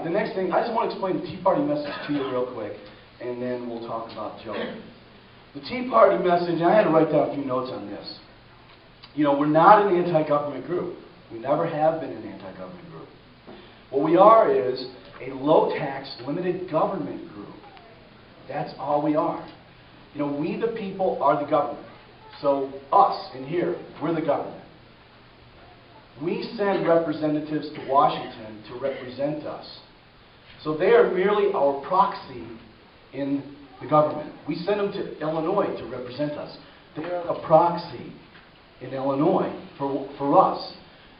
the next thing, I just want to explain the Tea Party message to you real quick, and then we'll talk about Joe. The Tea Party message, and I had to write down a few notes on this. You know, we're not an anti-government group. We never have been an anti-government group. What we are is a low-tax, limited government group. That's all we are. You know, we the people are the government. So us in here, we're the government. We send representatives to Washington to represent us. So they are merely our proxy in the government. We send them to Illinois to represent us. They are a proxy in Illinois for us.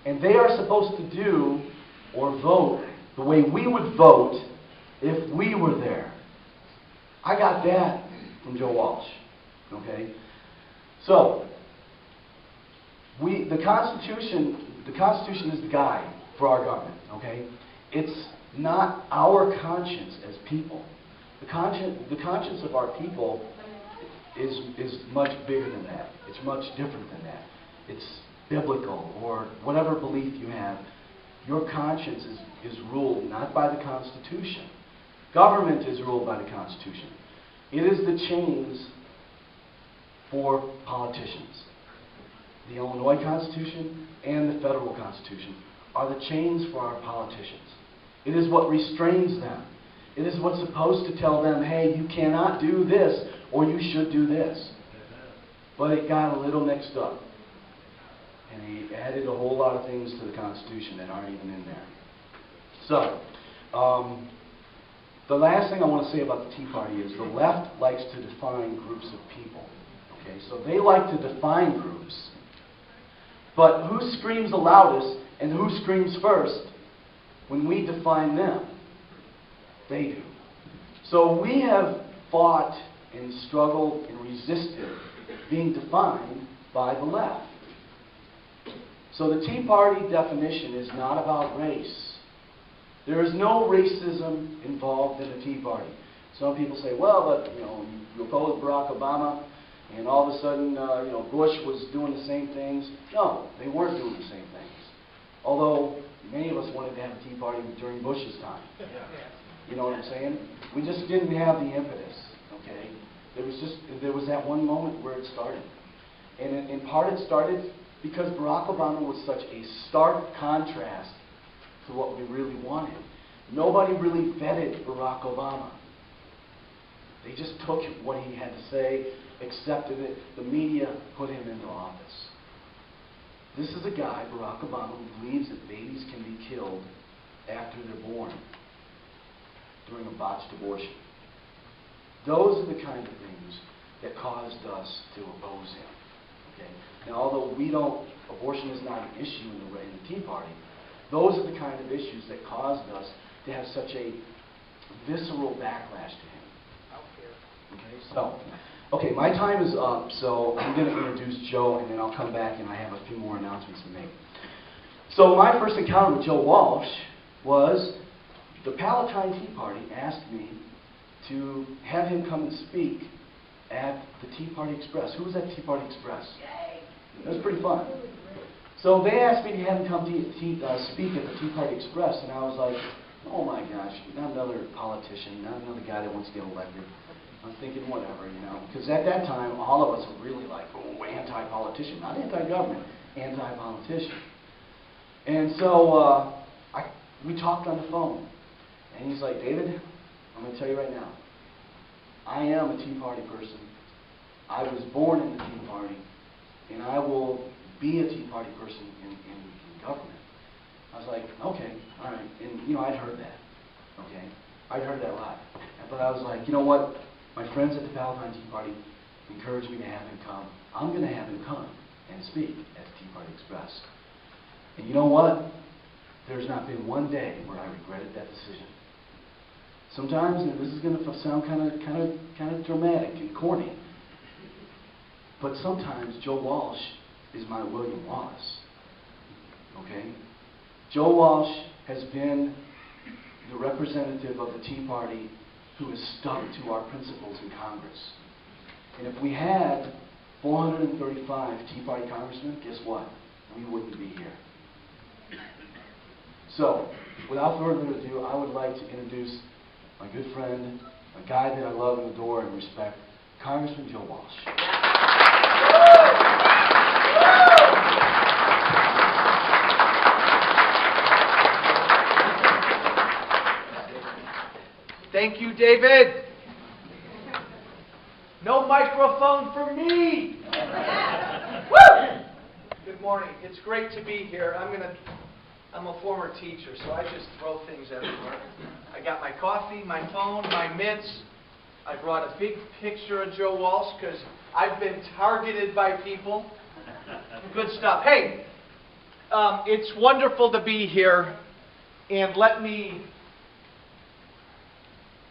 And they are supposed to do or vote the way we would vote if we were there. I got that from Joe Walsh. Okay? So, the Constitution is the guide for our government. Okay? It's not our conscience as people. The conscience of our people is much bigger than that. It's much different than that. It's biblical, or whatever belief you have. Your conscience is ruled not by the Constitution. Government is ruled by the Constitution. It is the chains for politicians. The Illinois Constitution and the federal Constitution are the chains for our politicians. It is what restrains them. It is what's supposed to tell them, hey, you cannot do this, or you should do this. But it got a little mixed up. And he added a whole lot of things to the Constitution that aren't even in there. So, the last thing I want to say about the Tea Party is the left likes to define groups of people. Okay, so they like to define groups. But who screams the loudest and who screams first when we define them? They do. So we have fought and struggled and resisted being defined by the left. So the Tea Party definition is not about race. There is no racism involved in the Tea Party. Some people say, well, but, you oppose Barack Obama, and all of a sudden, Bush was doing the same things. No, they weren't doing the same things. Although many of us wanted to have a Tea Party during Bush's time. You know what I'm saying? We just didn't have the impetus. Okay, there was that one moment where it started, and in part it started because Barack Obama was such a stark contrast to what we really wanted. Nobody really vetted Barack Obama. They just took what he had to say, accepted it. The media put him into office. This is a guy, Barack Obama, who believes that babies can be killed after they're born during a botched abortion. Those are the kind of things that caused us to oppose him. Okay? Now, although abortion is not an issue in the Tea Party, those are the kind of issues that caused us to have such a visceral backlash to him. Okay, my time is up, so I'm going to introduce Joe, and then I'll come back and I have a few more announcements to make. So my first encounter with Joe Walsh was the Palatine Tea Party asked me to have him come and speak at the Tea Party Express. Who was at Tea Party Express? It was pretty fun. So they asked me to have him come speak at the Tea Party Express, and I was like, oh my gosh, not another politician, not another guy that wants to get elected. I was thinking, whatever, because at that time, all of us were really like, oh, anti-politician, not anti-government, anti-politician. And so we talked on the phone, and he's like, David, I'm going to tell you right now, I am a Tea Party person. I was born in the Tea Party, and I will be a Tea Party person in government. I was like, okay, all right. And, I'd heard that, okay? I'd heard that a lot. But I was like, you know what? My friends at the Palatine Tea Party encouraged me to have him come. I'm going to have him come and speak at the Tea Party Express. And you know what? There's not been one day where I regretted that decision. Sometimes, and this is going to sound kind of dramatic and corny, but sometimes Joe Walsh is my William Wallace. Okay? Joe Walsh has been the representative of the Tea Party who has stuck to our principles in Congress. And if we had 435 Tea Party congressmen, guess what? We wouldn't be here. So, without further ado, I would like to introduce my good friend, a guy that I love and adore and respect, Congressman Joe Walsh. Thank you, David. No microphone for me. Woo! Good morning. It's great to be here. I'm a former teacher, so I just throw things everywhere. I got my coffee, my phone, my mitts. I brought a big picture of Joe Walsh because I've been targeted by people. Good stuff. Hey, it's wonderful to be here, and let me...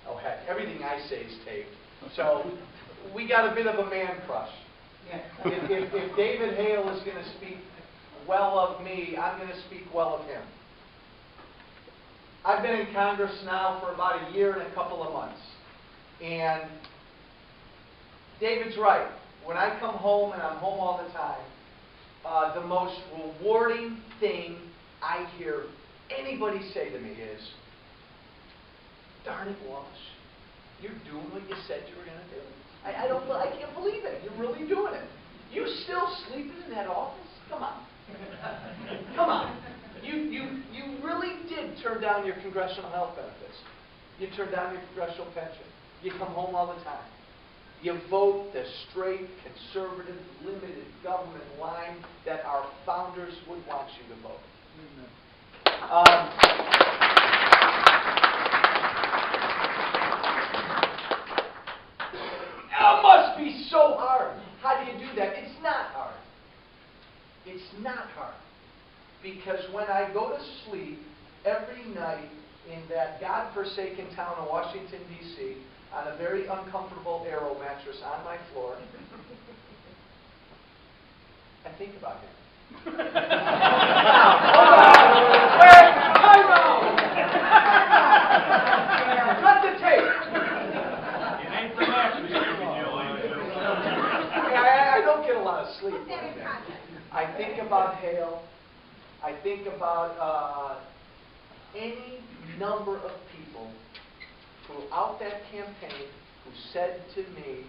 Oh, heck, everything I say is taped. So we got a bit of a man crush. If David Hale is going to speak well of me, I'm going to speak well of him. I've been in Congress now for about a year and a couple of months. And David's right. When I come home, and I'm home all the time, the most rewarding thing I hear anybody say to me is, "Darn it, Walsh, you're doing what you said you were going to do. I can't believe it. You're really doing it. You still sleeping in that office? Come on. Come on. You really did turn down your congressional health benefits. You turned down your congressional pension. You come home all the time. You vote the straight, conservative, limited government line that our founders would want you to vote." It must be so hard. How do you do that? It's not hard. It's not hard. Because when I go to sleep every night in that godforsaken town of Washington, D.C., on a very uncomfortable Aero mattress on my floor, I think about him. Now, hold on. Wait, time out. Cut the tape. It ain't the mattress, I don't get a lot of sleep. I think about Hale. I think about any number of people throughout that campaign who said to me,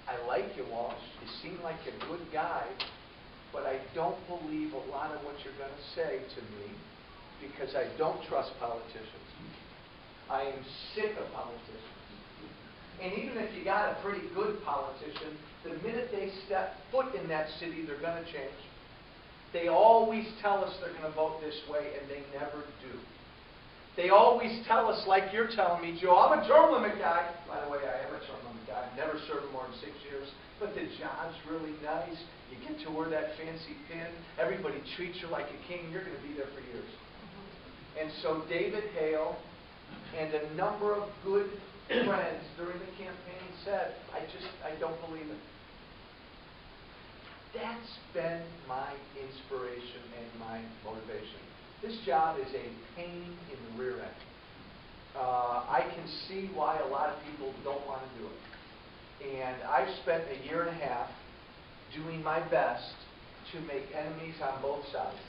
"I like you, Walsh. You seem like a good guy, but I don't believe a lot of what you're going to say to me because I don't trust politicians. I am sick of politicians." And even if you got a pretty good politician, the minute they step foot in that city, they're going to change. They always tell us they're going to vote this way, and they never do. They always tell us, like you're telling me, Joe, I'm a term limit guy. By the way, I am a term limit guy. I've never served more than 6 years. But the job's really nice. You get to wear that fancy pin. Everybody treats you like a king. You're going to be there for years. And so David Hale and a number of good friends during the campaign said, I don't believe it. That's been my inspiration and my motivation. This job is a pain in the rear end. I can see why a lot of people don't want to do it. And I've spent a year and a half doing my best to make enemies on both sides.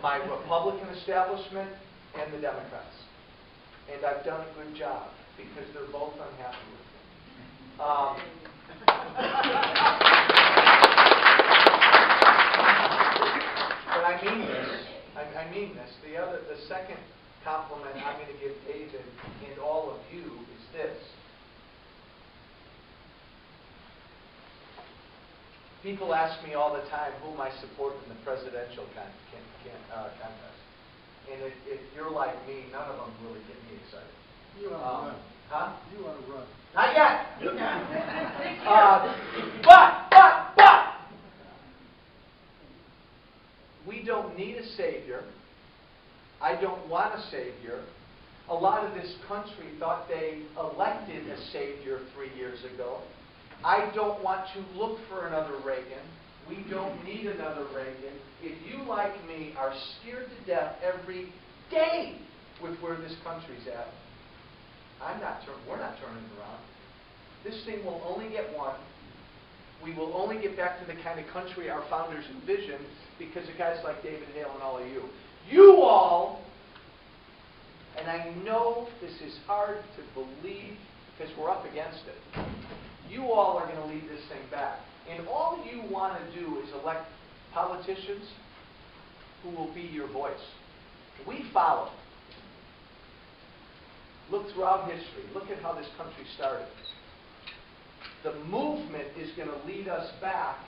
My Republican establishment and the Democrats. And I've done a good job because they're both unhappy with me. But I mean this. I mean this. The second compliment I'm going to give David and all of you is this. People ask me all the time whom I support in the presidential contest. And if you're like me, none of them really get me excited. You ought to run. Huh? You ought to run. Not yet. But we don't need a savior. I don't want a savior. A lot of this country thought they elected a savior 3 years ago. I don't want to look for another Reagan. We don't need another Reagan. If you, like me, are scared to death every day with where this country's at, we're not turning it around. This thing will only get won. We will only get back to the kind of country our founders envisioned because of guys like David Hale and all of you. You all, and I know this is hard to believe because we're up against it, you all are going to lead this thing back. And all you want to do is elect politicians who will be your voice. We follow. Look throughout history. Look at how this country started. The movement is going to lead us back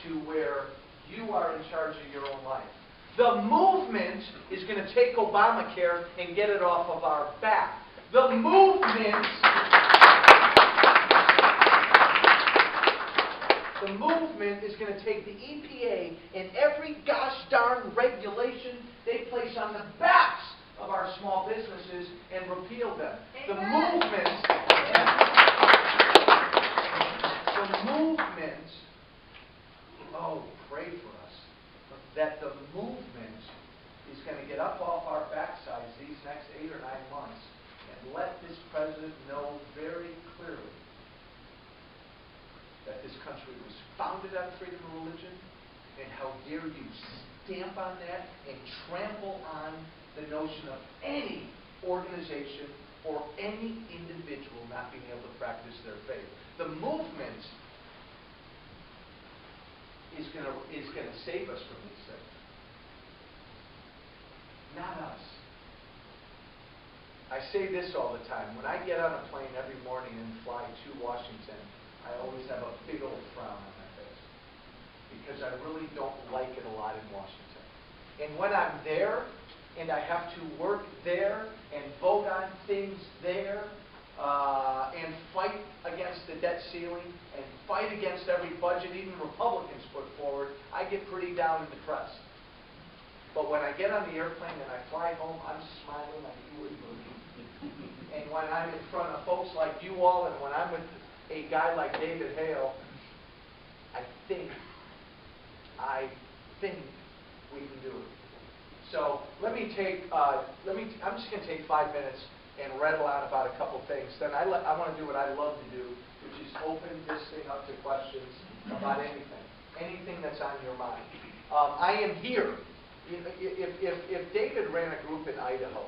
to where you are in charge of your own life. The movement is going to take Obamacare and get it off of our back. The movement is going to take the EPA and every gosh darn regulation they place on the backs of our small businesses and repeal them. The movement, oh, pray for us, that the movement is going to get up off our backsides these next 8 or 9 months and let this president know very clearly that this country was founded on freedom of religion, and how dare you stamp on that and trample on the notion of any organization or any individual not being able to practice their faith. The movement is going to save us from these things, not us. I say this all the time. When I get on a plane every morning and fly to Washington, I always have a big old frown on my face because I really don't like it a lot in Washington. And when I'm there and I have to work there and vote on things there and fight against the debt ceiling and fight against every budget even Republicans put forward, I get pretty down and depressed. But when I get on the airplane and I fly home, I'm smiling like you wouldn't believe. And when I'm in front of folks like you all, and when I'm with a guy like David Hale, I think we can do it. So I'm just going to take 5 minutes and rattle out about a couple things. Then I want to do what I love to do, which is open this thing up to questions about anything that's on your mind. I am here. If David ran a group in Idaho,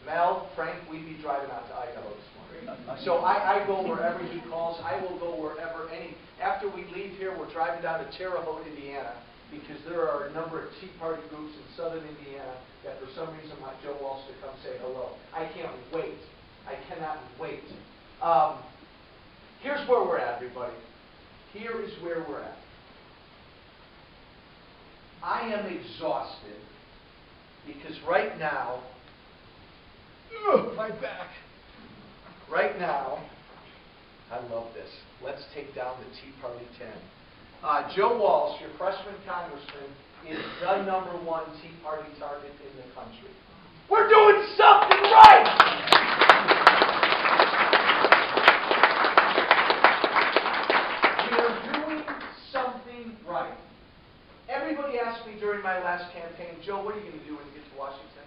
Mel, Frank, we'd be driving out to Idaho this morning. So I go wherever he calls. I will go wherever after we leave here, we're driving down to Terre Haute, Indiana, because there are a number of Tea Party groups in southern Indiana that for some reason want Joe Walsh to come say hello. I can't wait. I cannot wait. Here's where we're at, everybody. Here is where we're at. I am exhausted because right now, my back. Right now, I love this. Let's take down the Tea Party 10. Joe Walsh, your freshman congressman, is the #1 Tea Party target in the country. We're doing something right! We are doing something right. Everybody asked me during my last campaign, Joe, what are you going to do when you get to Washington?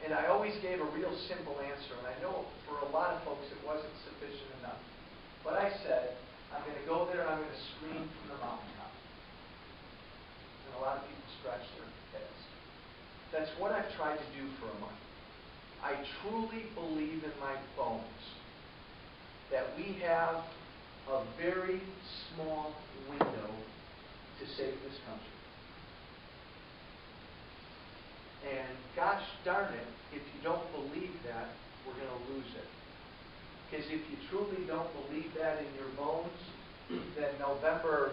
And I always gave a real simple answer, and I know for a lot of folks it wasn't sufficient enough. But I said, I'm going to go there and I'm going to scream from the mountaintop. And a lot of people scratch their heads. That's what I've tried to do for a month. I truly believe in my bones that we have a very small window to save this country. And gosh darn it, if you don't believe that, we're going to lose it. Because if you truly don't believe that in your bones, then November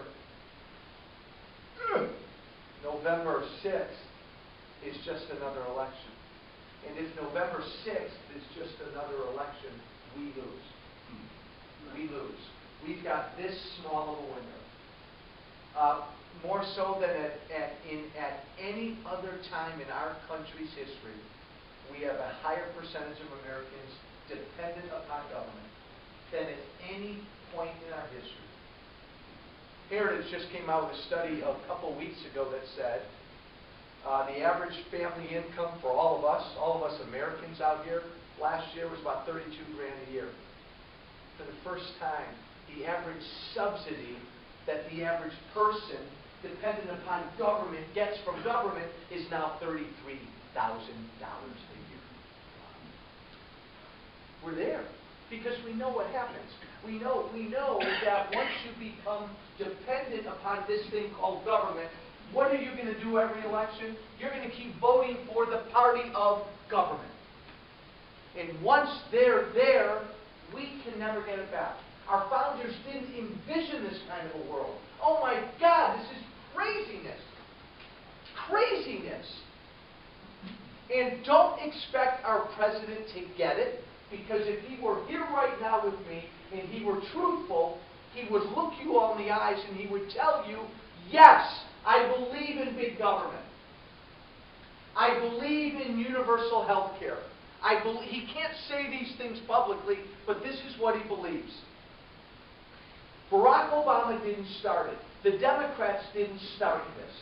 6th is just another election. And if November 6th is just another election, we lose. We lose. We've got this small of a window. More so than at any other time in our country's history, we have a higher percentage of Americans dependent upon government than at any point in our history. Heritage just came out with a study a couple weeks ago that said the average family income for all of us Americans out here, last year was about $32,000 a year. For the first time, the average subsidy that the average person dependent upon government, gets from government, is now $33,000 a year. We're there because we know what happens. We know that once you become dependent upon this thing called government, what are you going to do every election? You're going to keep voting for the party of government. And once they're there, we can never get it back. Our founders didn't envision this kind of a world. Oh my God, this is craziness. Craziness. And don't expect our president to get it, because if he were here right now with me and he were truthful, he would look you all in the eyes and he would tell you, yes, I believe in big government. I believe in universal health care. He can't say these things publicly, but this is what he believes. Barack Obama didn't start it. The Democrats didn't start this.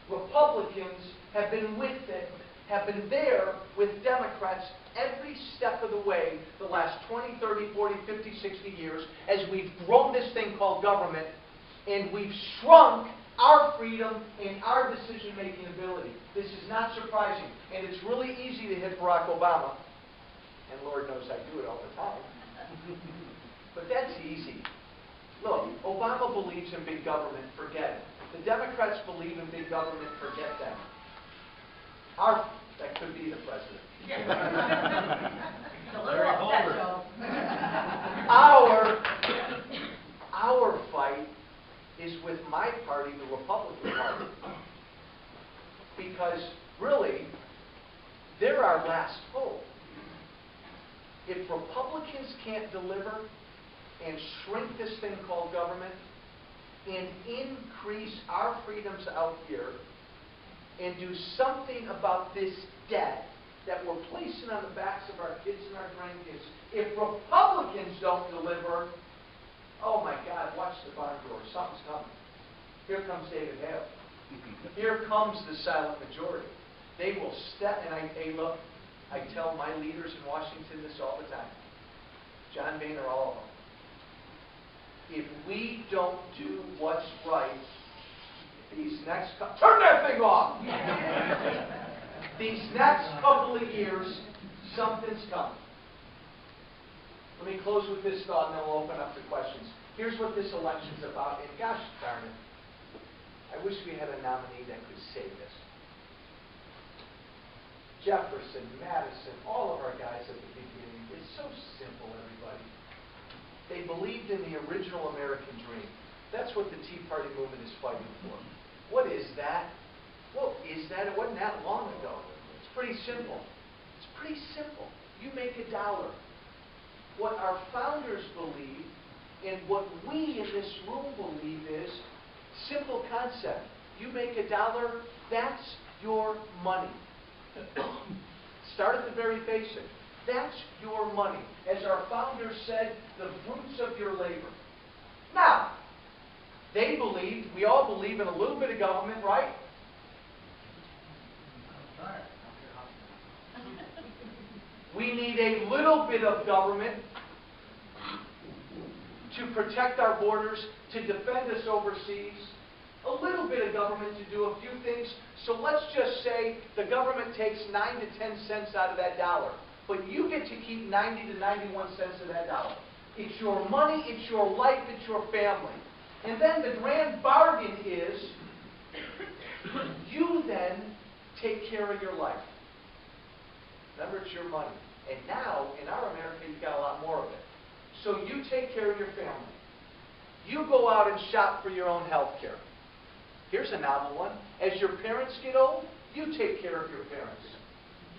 Republicans have been with it, have been there with Democrats every step of the way the last 20, 30, 40, 50, 60 years as we've grown this thing called government, and we've shrunk our freedom and our decision-making ability. This is not surprising. And it's really easy to hit Barack Obama. And Lord knows I do it all the time. But that's easy. Look, Obama believes in big government, forget it. The Democrats believe in big government, forget that. That could be the president. Larry Holder. Our fight is with my party, the Republican Party. Because, really, they're our last hope. If Republicans can't deliver and shrink this thing called government and increase our freedoms out here and do something about this debt that we're placing on the backs of our kids and our grandkids, if Republicans don't deliver, oh my God, watch the barn door. Something's coming. Here comes David Hale. Here comes the silent majority. They will step, and look, I tell my leaders in Washington this all the time. John Boehner, all of them. If we don't do what's right, these next turn that thing off! These next couple of years, something's coming. Let me close with this thought, and then we'll open up to questions. Here's what this election's about, and gosh darn it, I wish we had a nominee that could say this. Jefferson, Madison, all of our guys at the beginning, it's so simple, everybody. They believed in the original American dream. That's what the Tea Party movement is fighting for. What is that? What is that? It wasn't that long ago. It's pretty simple. It's pretty simple. You make $1. What our founders believed and what we in this room believe is simple concept. You make $1, that's your money. Start at the very basic. That's your money. As our founders said, the fruits of your labor. Now, they believed, we all believe in a little bit of government, right? We need a little bit of government to protect our borders, to defend us overseas. A little bit of government to do a few things. So let's just say the government takes 9 to 10 cents out of that $1. But you get to keep 90 to 91 cents of that $1. It's your money, it's your life, it's your family. And then the grand bargain is you then take care of your life. Remember, it's your money. And now, in our America, you've got a lot more of it. So you take care of your family. You go out and shop for your own health care. Here's a novel one. As your parents get old, you take care of your parents.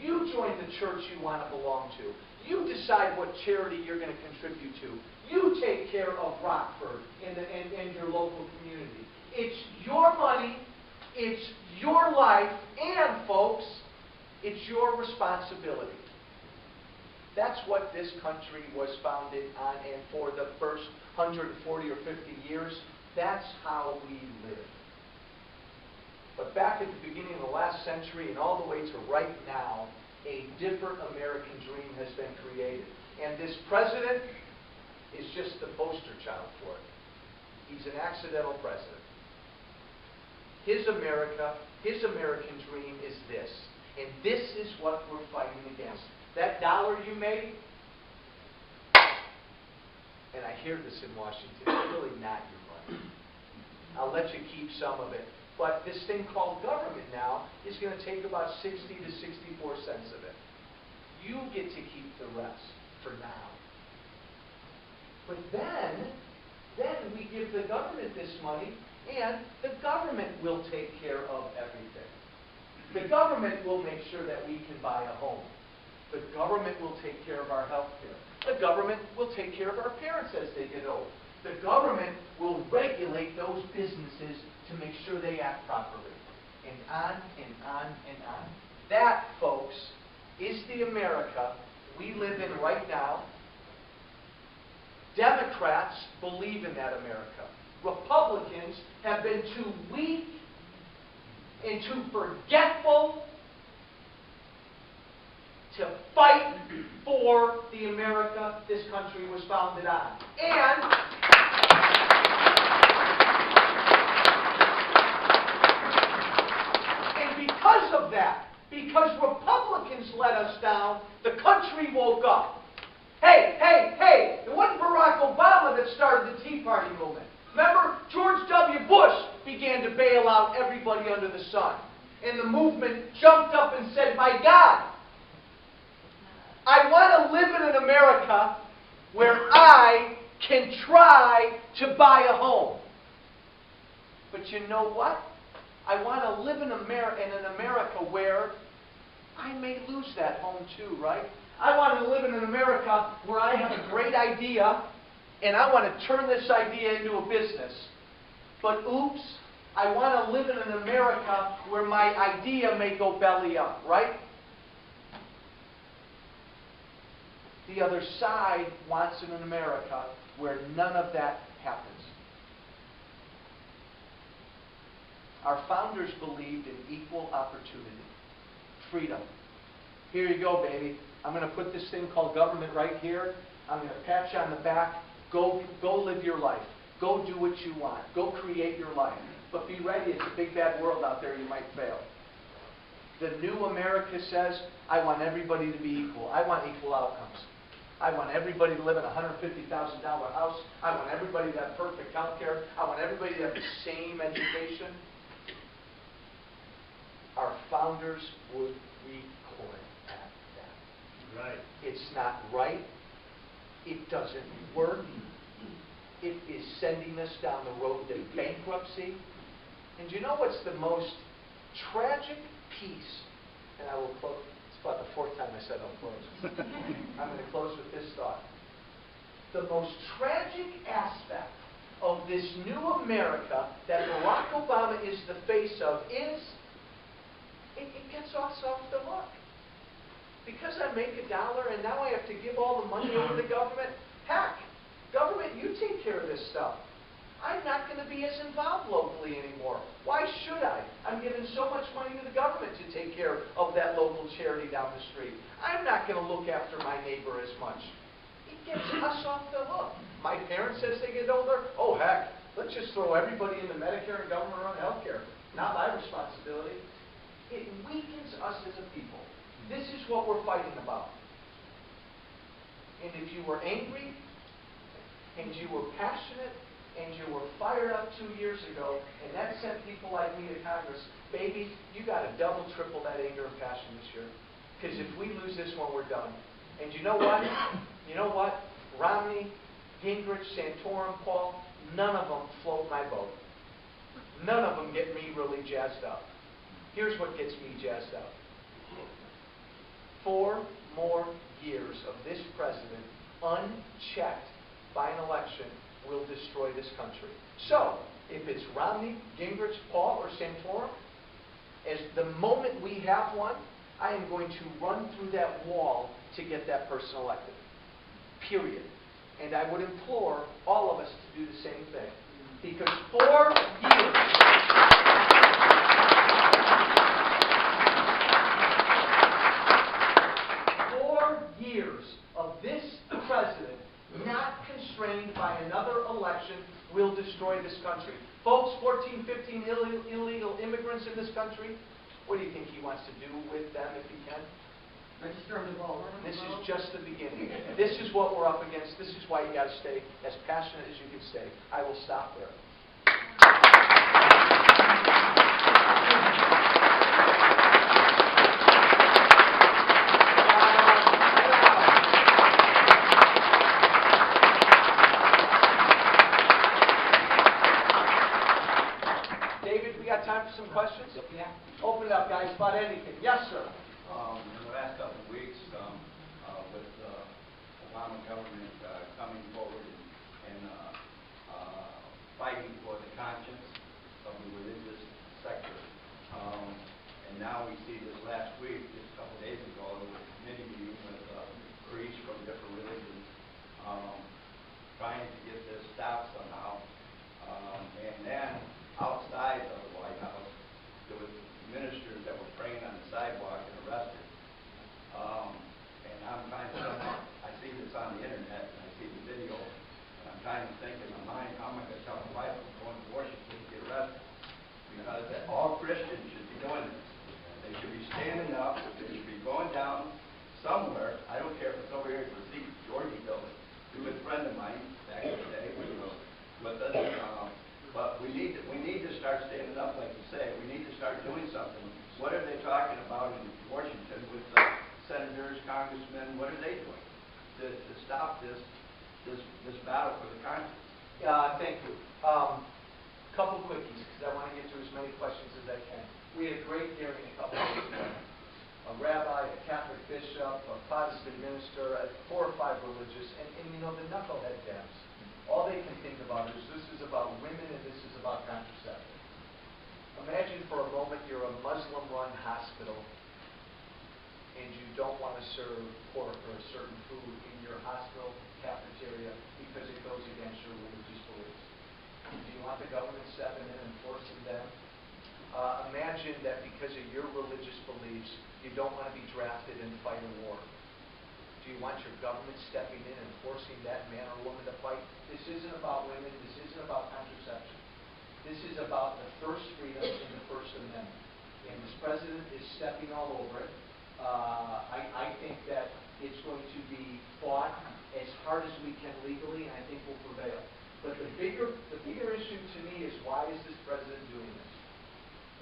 You join the church you want to belong to. You decide what charity you're going to contribute to. You take care of Rockford and your local community. It's your money, it's your life, and folks, it's your responsibility. That's what this country was founded on, and for the first 140 or 50 years, that's how we live. But back at the beginning of the last century and all the way to right now, a different American dream has been created. And this president is just the poster child for it. He's an accidental president. his America, his American dream is this. And this is what we're fighting against. That dollar you made, and I hear this in Washington, it's really not your money. I'll let you keep some of it. But this thing called government now is going to take about 60 to 64 cents of it. You get to keep the rest for now. But then we give the government this money, and the government will take care of everything. The government will make sure that we can buy a home. The government will take care of our health care. The government will take care of our parents as they get old. The government will regulate those businesses to make sure they act properly. And on and on and on. That, folks, is the America we live in right now. Democrats believe in that America. Republicans have been too weak and too forgetful to fight for the America this country was founded on. And because of that, because Republicans let us down, the country woke up. Hey, it wasn't Barack Obama that started the Tea Party movement. Remember, George W. Bush began to bail out everybody under the sun. And the movement jumped up and said, my God, I want to live in an America where I can try to buy a home. But you know what? I want to live in an America where I may lose that home too, right? I want to live in an America where I have a great idea and I want to turn this idea into a business. But oops, I want to live in an America where my idea may go belly up, right? The other side wants an America where none of that happens. Our founders believed in equal opportunity, freedom. Here you go, baby. I'm going to put this thing called government right here. I'm going to pat you on the back. Go live your life. Go do what you want. Go create your life. But be ready. It's a big, bad world out there. You might fail. The new America says, I want everybody to be equal. I want equal outcomes. I want everybody to live in a $150,000 house. I want everybody to have perfect health care. I want everybody to have the same education. Our founders would recoil at that. Right. It's not right. It doesn't work. It is sending us down the road to bankruptcy. And you know what's the most tragic piece? And I will close. It's about the fourth time I said I'll close. I'm going to close with this thought. The most tragic aspect of this new America that Barack Obama is the face of is it gets us off the hook. Because I make $1 and now I have to give all the money over to the government. Heck, government, you take care of this stuff. I'm not going to be as involved locally anymore. Why should I? I'm giving so much money to the government to take care of that local charity down the street. I'm not going to look after my neighbor as much. It gets us off the hook. My parents, as they get older, oh heck, let's just throw everybody into Medicare and government-run health care. Not my responsibility. It weakens us as a people. This is what we're fighting about. And if you were angry, and you were passionate, and you were fired up 2 years ago, and that sent people like me to Congress, baby, you got to double, triple that anger and passion this year. Because if we lose this one, we're done. And you know what? You know what? Romney, Gingrich, Santorum, Paul, none of them float my boat. None of them get me really jazzed up. Here's what gets me jazzed up. 4 more years of this president, unchecked by an election, will destroy this country. So, if it's Romney, Gingrich, Paul, or Santorum, as the moment we have one, I am going to run through that wall to get that person elected. Period. And I would implore all of us to do the same thing. Because 4 years... 4 years of this president, not constrained by another election, will destroy this this country. Folks, 14, 15 illegal immigrants in this country, what do you think he wants to do with them if he can? Register them all. This is just the beginning. This is what we're up against. This is why you got to stay as passionate as you can stay. I will stop there. David, we got time for some questions? Yeah. Open it up, guys, about anything. Yes, sir. In the last couple of weeks, with the Obama government coming forward and fighting for the conscience of the religious sector, and now we see this last week, just a couple of days ago, there was a committee meeting with priests from different religions trying to get this stopped somehow. And then outside of the White House, there was ministers that were praying on the sidewalk and arrested. And I'm trying to, I see this on the internet and I see the video, and I'm trying to think in my mind, how am I going to tell my wife I'm going to Washington to get arrested? Because all Christians should be doing this. They should be standing up, they should be going down somewhere. I don't care if it's over here at the Georgie building. He was a friend of mine back in the day with us. But we need to start standing up, like you say. We need to start doing something. What are they talking about in Washington with senators, congressmen? What are they doing to stop this battle for the conscience? Thank you. Couple quickies, because I want to get to as many questions as I can. We had a great hearing a couple of days ago. A rabbi, a Catholic bishop, a Protestant minister, 4 or 5 religious, and you know, the knucklehead dabs. All they can think about is this is about women and this is about contraception. Imagine for a moment you're a Muslim-run hospital and you don't want to serve pork or a certain food in your hospital cafeteria because it goes against your religious beliefs. Do you want the government stepping in and forcing them? Imagine that because of your religious beliefs, you don't want to be drafted and fight a war. Do you want your government stepping in and forcing that man or woman to fight? This isn't about women. This isn't about contraception. This is about the first freedom in the First Amendment. And this president is stepping all over it. I think that it's going to be fought as hard as we can legally, and I think we'll prevail. But the bigger issue to me is, why is this president doing this?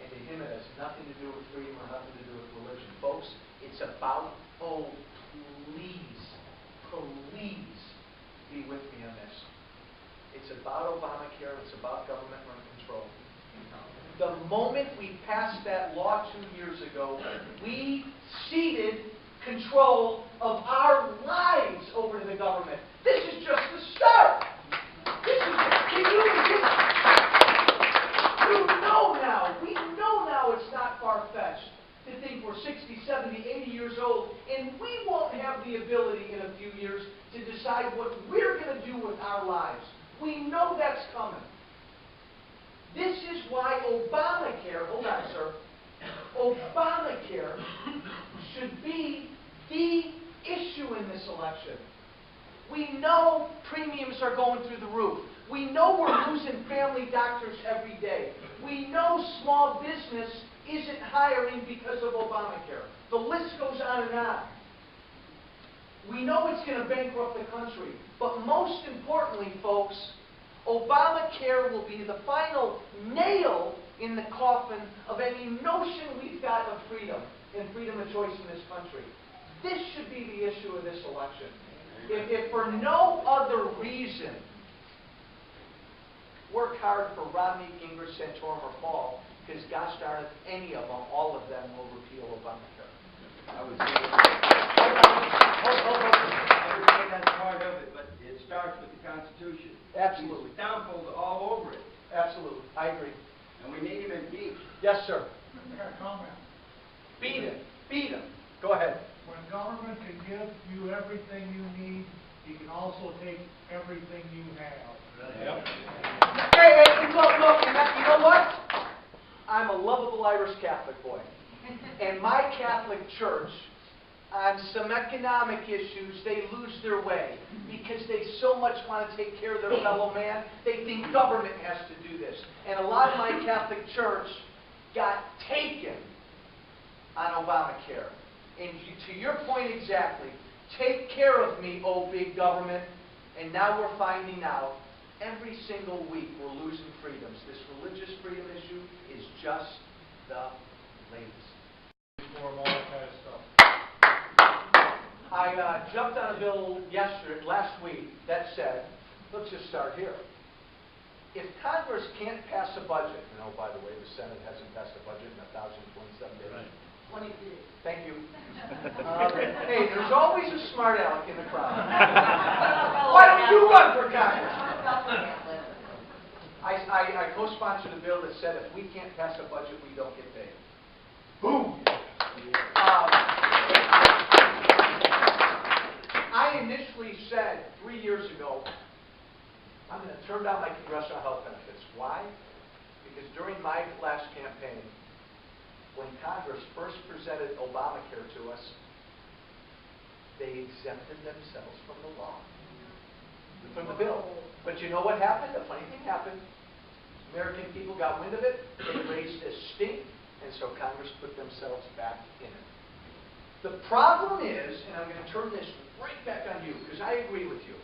And to him, it has nothing to do with freedom or nothing to do with religion. Folks, it's about, please be with me on this. It's about Obamacare. It's about government-run control. The moment we passed that law 2 years ago, we ceded control of our lives over to the government. This is just the start. We know now it's not far-fetched to think we're 60, 70, 80 years old, and we won't have the ability in a few years to decide what we're going to do with our lives. We know that's coming. This is why Obamacare, hold on, sir, Obamacare should be the issue in this election. We know premiums are going through the roof. We know we're losing family doctors every day. We know small business isn't hiring because of Obamacare. The list goes on and on. We know it's going to bankrupt the country. But most importantly, folks, Obamacare will be the final nail in the coffin of any notion we've got of freedom and freedom of choice in this country. This should be the issue of this election. If for no other reason, work hard for Romney, Gingrich, Santorum, or Paul, because gosh darn it, any of them, all of them will repeal Obamacare. I would say that's part of it, but it starts with the Constitution. Absolutely. He's downfalled all over it. Absolutely. I agree. And we need him impeached. Yes, sir. I got a comment. Beat him. Beat him. Go ahead. When government can give you everything you need, he can also take everything you have. Yep. Hey, look, you know what? I'm a lovable Irish Catholic boy. And my Catholic church on some economic issues, they lose their way because they so much want to take care of their fellow man. They think government has to do this. And a lot of my Catholic church got taken on Obamacare. And to your point exactly, take care of me, oh big government. And now we're finding out every single week we're losing freedoms. This religious freedom issue is just the latest. For all that kind of stuff. I jumped on a bill last week that said, let's just start here. If Congress can't pass a budget, and oh, by the way, the Senate hasn't passed a budget in 1,027 days. Right. 20 years. Thank you. Hey, there's always a smart aleck in the crowd. Why don't you run for Congress? I co-sponsored a bill that said if we can't pass a budget, we don't get paid. Boom! I initially said 3 years ago, I'm going to turn down my congressional health benefits. Why? Because during my last campaign, when Congress first presented Obamacare to us, they exempted themselves from the law, from the bill. But you know what happened? A funny thing happened. American people got wind of it. They raised a stink, and so Congress put themselves back in it. The problem is, and I'm going to turn this right back on you, because I agree with you.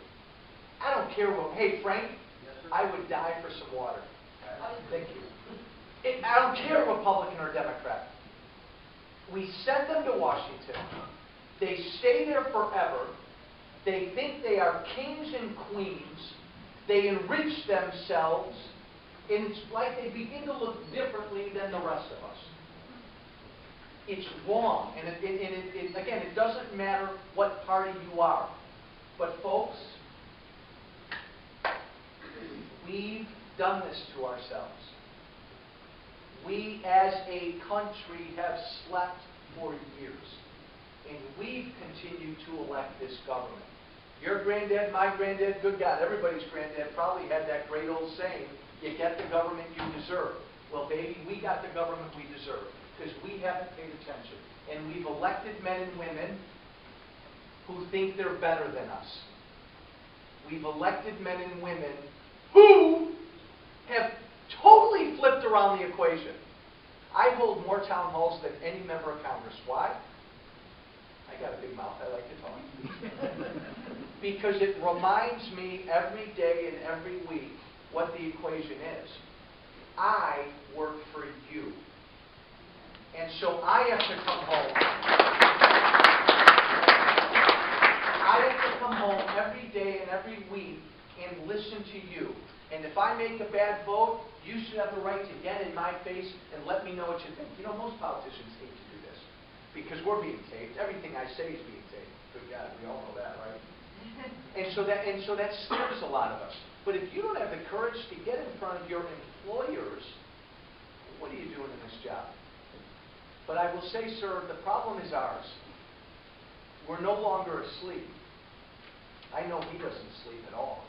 I don't care what, hey, Frank, Yes, sir. I would die for some water. Thank you. I don't care Republican or Democrat. We send them to Washington. They stay there forever. They think they are kings and queens. They enrich themselves. And it's like they begin to look differently than the rest of us. It's wrong. And again, it doesn't matter what party you are. But folks, we've done this to ourselves. We as a country have slept for years. And we've continued to elect this government. Your granddad, my granddad, good God, everybody's granddad probably had that great old saying, you get the government you deserve. Well, baby, we got the government we deserve because we haven't paid attention. And we've elected men and women who think they're better than us. We've elected men and women who have totally flipped around the equation. I hold more town halls than any member of Congress. Why? I got a big mouth. I like to talk. Because it reminds me every day and every week what the equation is. I work for you. And so I have to come home. I have to come home every day and every week and listen to you. And if I make a bad vote, you should have the right to get in my face and let me know what you think. You know, most politicians hate to do this because we're being taped. Everything I say is being taped. Good God, we all know that, right? And so that scares a lot of us. But if you don't have the courage to get in front of your employers, what are you doing in this job? But I will say, sir, the problem is ours. We're no longer asleep. I know he doesn't sleep at all.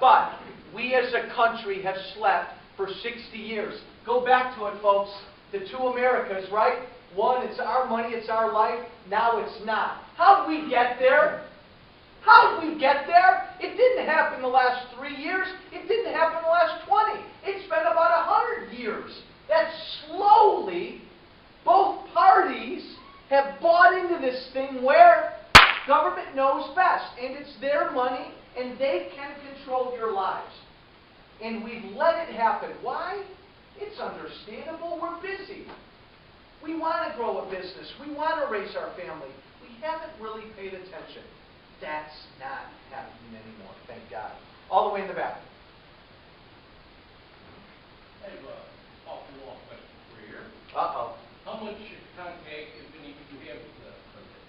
But we as a country have slept for 60 years. Go back to it, folks. The two Americas, right? One, it's our money, it's our life. Now it's not. How did we get there? How did we get there? It didn't happen the last 3 years. It didn't happen the last 20. It's been about 100 years. That slowly, both parties have bought into this thing where government knows best, and it's their money, and they can control your lives. And we've let it happen. Why? It's understandable. We're busy. We want to grow a business. We want to raise our family. We haven't really paid attention. That's not happening anymore, thank God. All the way in the back. I have a off-the-wall question for you here. Uh-oh. How much contact, if any, do you have with the president?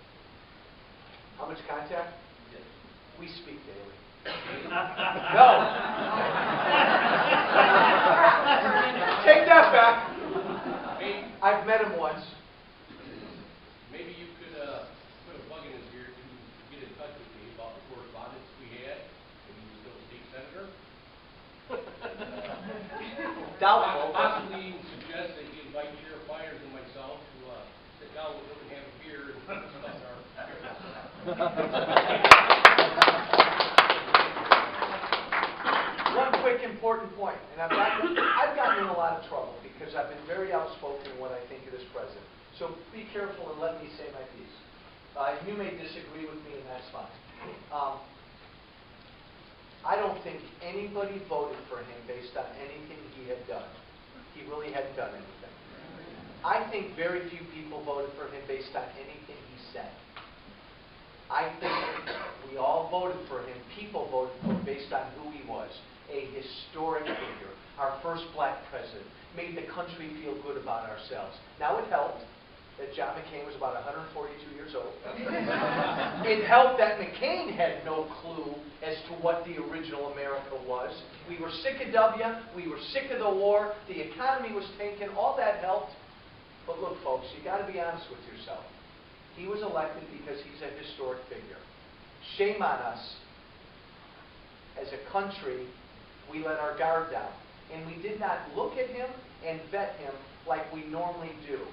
How much contact? Yes. We speak daily. No. Take that back. I've met him once. Maybe you could put a bug in his ear to get in touch with me about the correspondence we had when he was still a state senator. Doubtful. Possibly suggest that you invite Sheriff Byers and myself to sit down with him and have a One quick important point, and I've gotten in a lot of trouble because I've been very outspoken in what I think of this president. So be careful and let me say my piece. You may disagree with me, and that's fine. I don't think anybody voted for him based on anything he had done. He really hadn't done anything. I think very few people voted for him based on anything he said. I think we all voted for him, people voted for him based on who he was. A historic figure, our first black president, made the country feel good about ourselves. Now it helped that John McCain was about 142 years old. It helped that McCain had no clue as to what the original America was. We were sick of W, we were sick of the war, the economy was tanking, all that helped. But look, folks, you got to be honest with yourself. He was elected because he's a historic figure. Shame on us. As a country, we let our guard down. And we did not look at him and vet him like we normally do.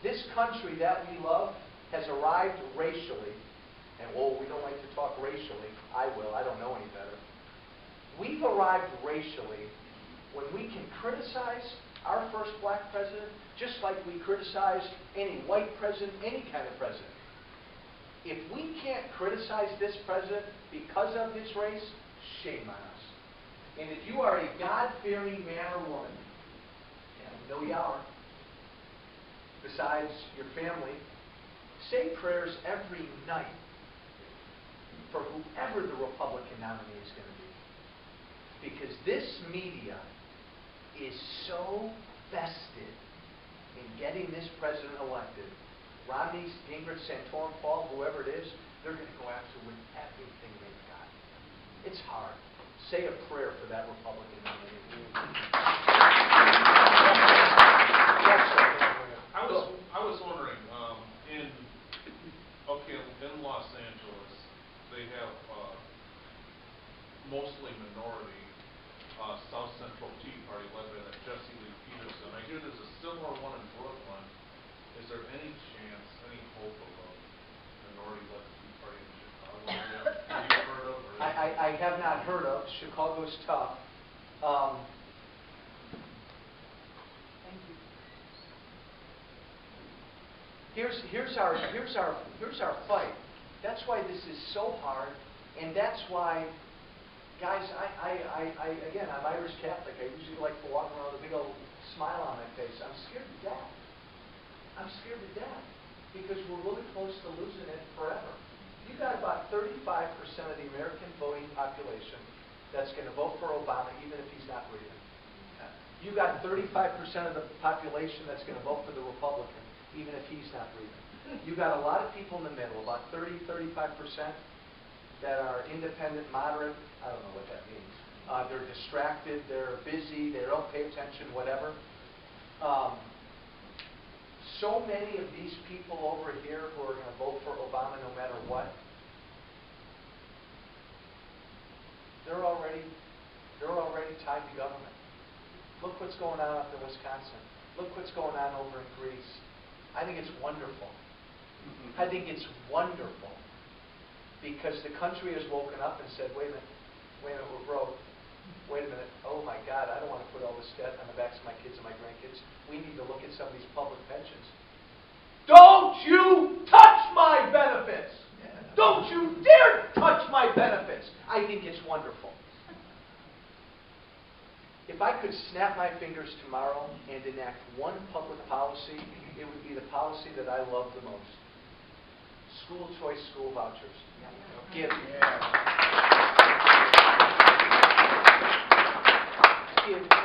This country that we love has arrived racially, and we don't like to talk racially. I will, I don't know any better. We've arrived racially when we can criticize our first black president just like we criticize any white president, any kind of president. If we can't criticize this president because of his race, shame on us. And if you are a God-fearing man or woman, and I know you are, besides your family, say prayers every night for whoever the Republican nominee is going to be. Because this media is so vested in getting this president elected. Romney, Gingrich, Santorum, Paul, whoever it is, they're going to go after with everything they've got. It's hard. Say a prayer for that Republican nominee. I was wondering, in Los Angeles, they have mostly minority South Central Tea Party led by that Jesse Lee Peterson. I hear there's a similar one in Brooklyn. Is there any chance, any hope of a minority-led Tea Party in Chicago? Have you heard of? Or I have not heard of. Chicago's tough. Thank you. Here's our fight. That's why this is so hard, and that's why, guys, again, I'm Irish Catholic. I usually like to walk around with a big old smile on my face. I'm scared to death. I'm scared to death because we're really close to losing it forever. You got about 35% of the American voting population that's going to vote for Obama even if he's not breathing. You got 35% of the population that's going to vote for the Republican even if he's not breathing. You got a lot of people in the middle, about 35% that are independent, moderate. I don't know what that means. They're distracted, they're busy, they don't pay attention, whatever. So many of these people over here who are going to vote for Obama no matter what, they're already tied to government. Look what's going on up in Wisconsin. Look what's going on over in Greece. I think it's wonderful. I think it's wonderful because the country has woken up and said, wait a minute, we're broke. Wait a minute, oh my God, I don't want to put all this debt on the backs of my kids and my grandkids. We need to look at some of these public pensions. Don't you touch my benefits! Don't you dare touch my benefits! I think it's wonderful. If I could snap my fingers tomorrow and enact one public policy, it would be the policy that I love the most. School choice school vouchers. Give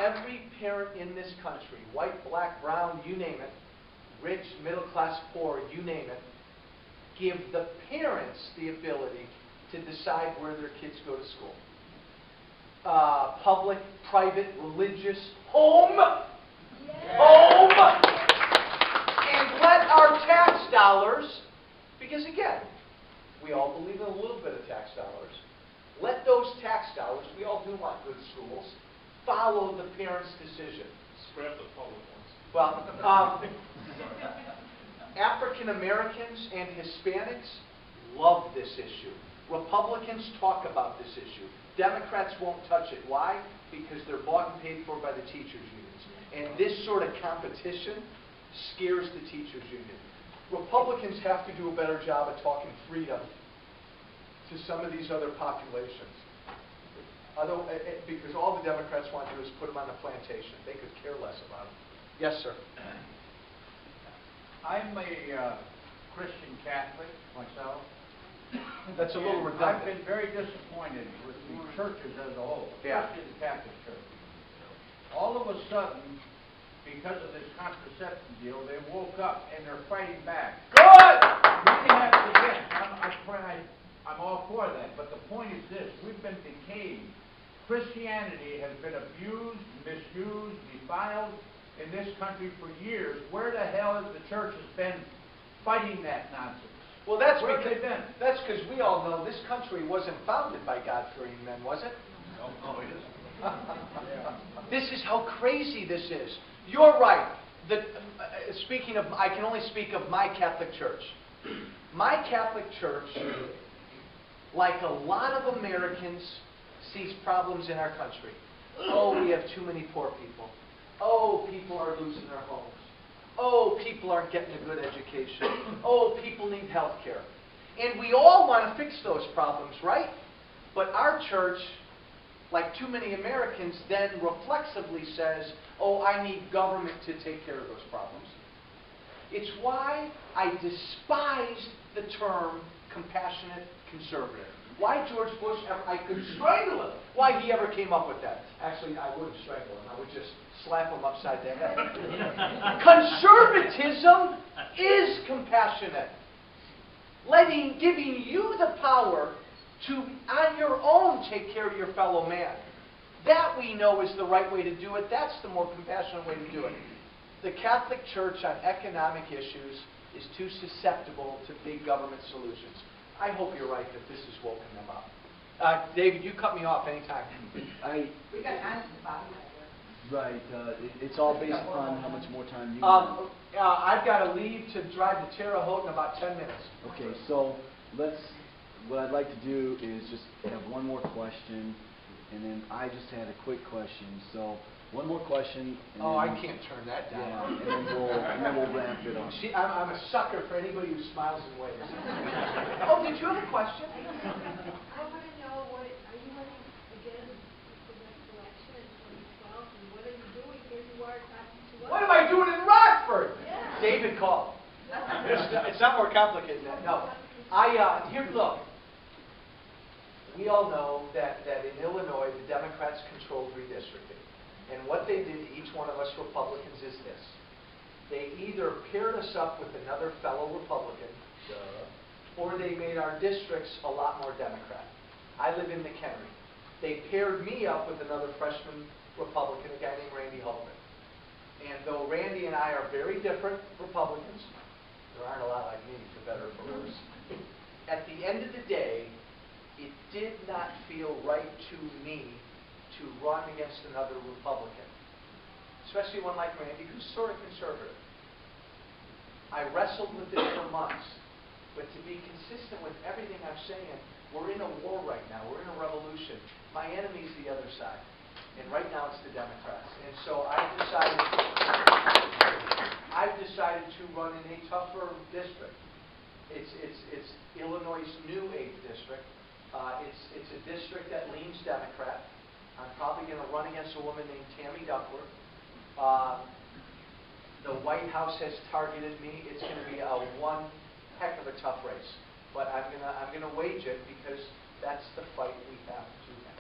every parent in this country, white, black, brown, you name it, rich, middle class, poor, you name it, give the parents the ability to decide where their kids go to school. Public, private, religious, home, home, and let our tax dollars, because again, we all believe in a little bit of tax dollars, let those tax dollars, we all do want good schools, follow the parents' decision. scrap the public ones? Well, African Americans and Hispanics love this issue. Republicans talk about this issue. Democrats won't touch it. Why? Because they're bought and paid for by the teachers' unions. And this sort of competition scares the teachers' union. Republicans have to do a better job of talking freedom to some of these other populations. Because all the Democrats want to do is put them on the plantation. They could care less about them. Yes, sir. I'm a Christian Catholic myself. That's a little And redundant. I've been very disappointed with the churches as a whole, Yeah. especially the Catholic Church. All of a sudden, because of this contraception deal, they woke up and they're fighting back. Good! We have to, yes, I'm all for that, but the point is this, we've been decaying. Christianity has been abused, misused, defiled in this country for years. Where the hell has the church been fighting that nonsense? Well, that's Where because have they been? that's because we all know this country wasn't founded by God-fearing men, was it? No, it isn't. This is how crazy this is. You're right. Speaking of, I can only speak of my Catholic Church. My Catholic Church, like a lot of Americans, sees problems in our country. Oh, we have too many poor people. Oh, people are losing their homes. Oh, people aren't getting a good education. Oh, people need health care. And we all want to fix those problems, right? But our church, like too many Americans, then reflexively says, oh, I need government to take care of those problems. It's why I despised the term compassionate conservative. Why George Bush, I could strangle him. Why he ever came up with that. Actually, I wouldn't strangle him. I would just slap him upside the head. Conservatism is compassionate. Giving you the power to, on your own, take care of your fellow man. That we know is the right way to do it. That's the more compassionate way to do it. The Catholic Church on economic issues is too susceptible to big government solutions. I hope you're right that this has woken them up. David, you cut me off anytime. We got time to talk about Right, it's all based upon how much more time you have. I've got to leave to drive to Terre Haute in about 10 minutes. Okay, so what I'd like to do is just have one more question, and then I just had a quick question. So one more question. And I then, can't turn that down. yeah, and then we'll wrap it up. See, I'm a sucker for anybody who smiles and waves. Oh, did you have a question? I want to know, are you running again for the next election in 2012? And what are you doing? Here you are talking to us. What am I doing in Rockford? Yeah. David called. It's not more complicated than that. No. Here, look. We all know that in Illinois, the Democrats controlled redistricting. And what they did to each one of us Republicans is this. They either paired us up with another fellow Republican, or they made our districts a lot more Democrat. I live in McHenry. They paired me up with another freshman Republican, a guy named Randy Holtman. And though Randy and I are very different Republicans, there aren't a lot like me, for better or for worse. At the end of the day, it did not feel right to me to run against another Republican, especially one like Randy, who's sort of conservative. I wrestled with it for months, but to be consistent with everything I'm saying, we're in a war right now. We're in a revolution. My enemy's the other side, and right now it's the Democrats. And so I've decided to run in a tougher district. It's Illinois' new 8th district. It's a district that leans Democrat. I'm probably going to run against a woman named Tammy Duckworth. The White House has targeted me. It's going to be one heck of a tough race, but I'm gonna wage it because that's the fight we have to have.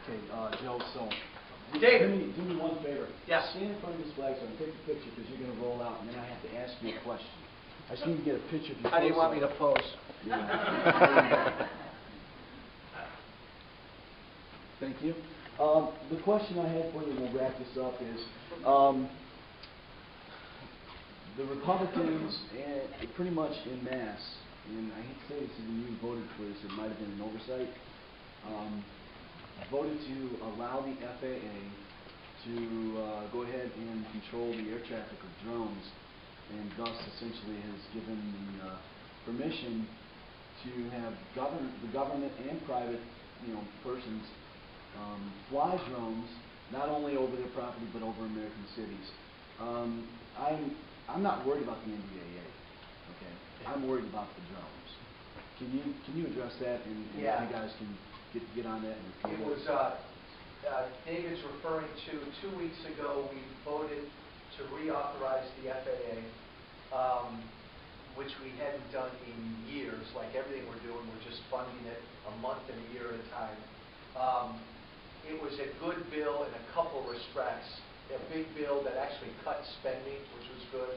Okay, Joe. So, David, do me one favor. Yes. Stand in front of this flag so I can take a picture because you're going to roll out, and then I have to ask you a question. I just need to get a picture of you. How do you want me to pose? Yeah. Thank you. The question I had for you, we'll wrap this up, is the Republicans, pretty much en masse, and I hate to say this, when you voted for this, it might have been an oversight, voted to allow the FAA to go ahead and control the air traffic of drones, and thus essentially has given the permission to have the government and private, persons fly drones not only over their property but over American cities. I'm not worried about the NDAA. Okay, I'm worried about the drones. Can you address that, and Yeah. you guys can get on that and It repeat was, David's referring to 2 weeks ago, we voted to reauthorize the FAA, which we hadn't done in years. Like everything we're doing, we're just funding it a month and a year at a time. It was a good bill in a couple respects. A big bill that actually cut spending, which was good,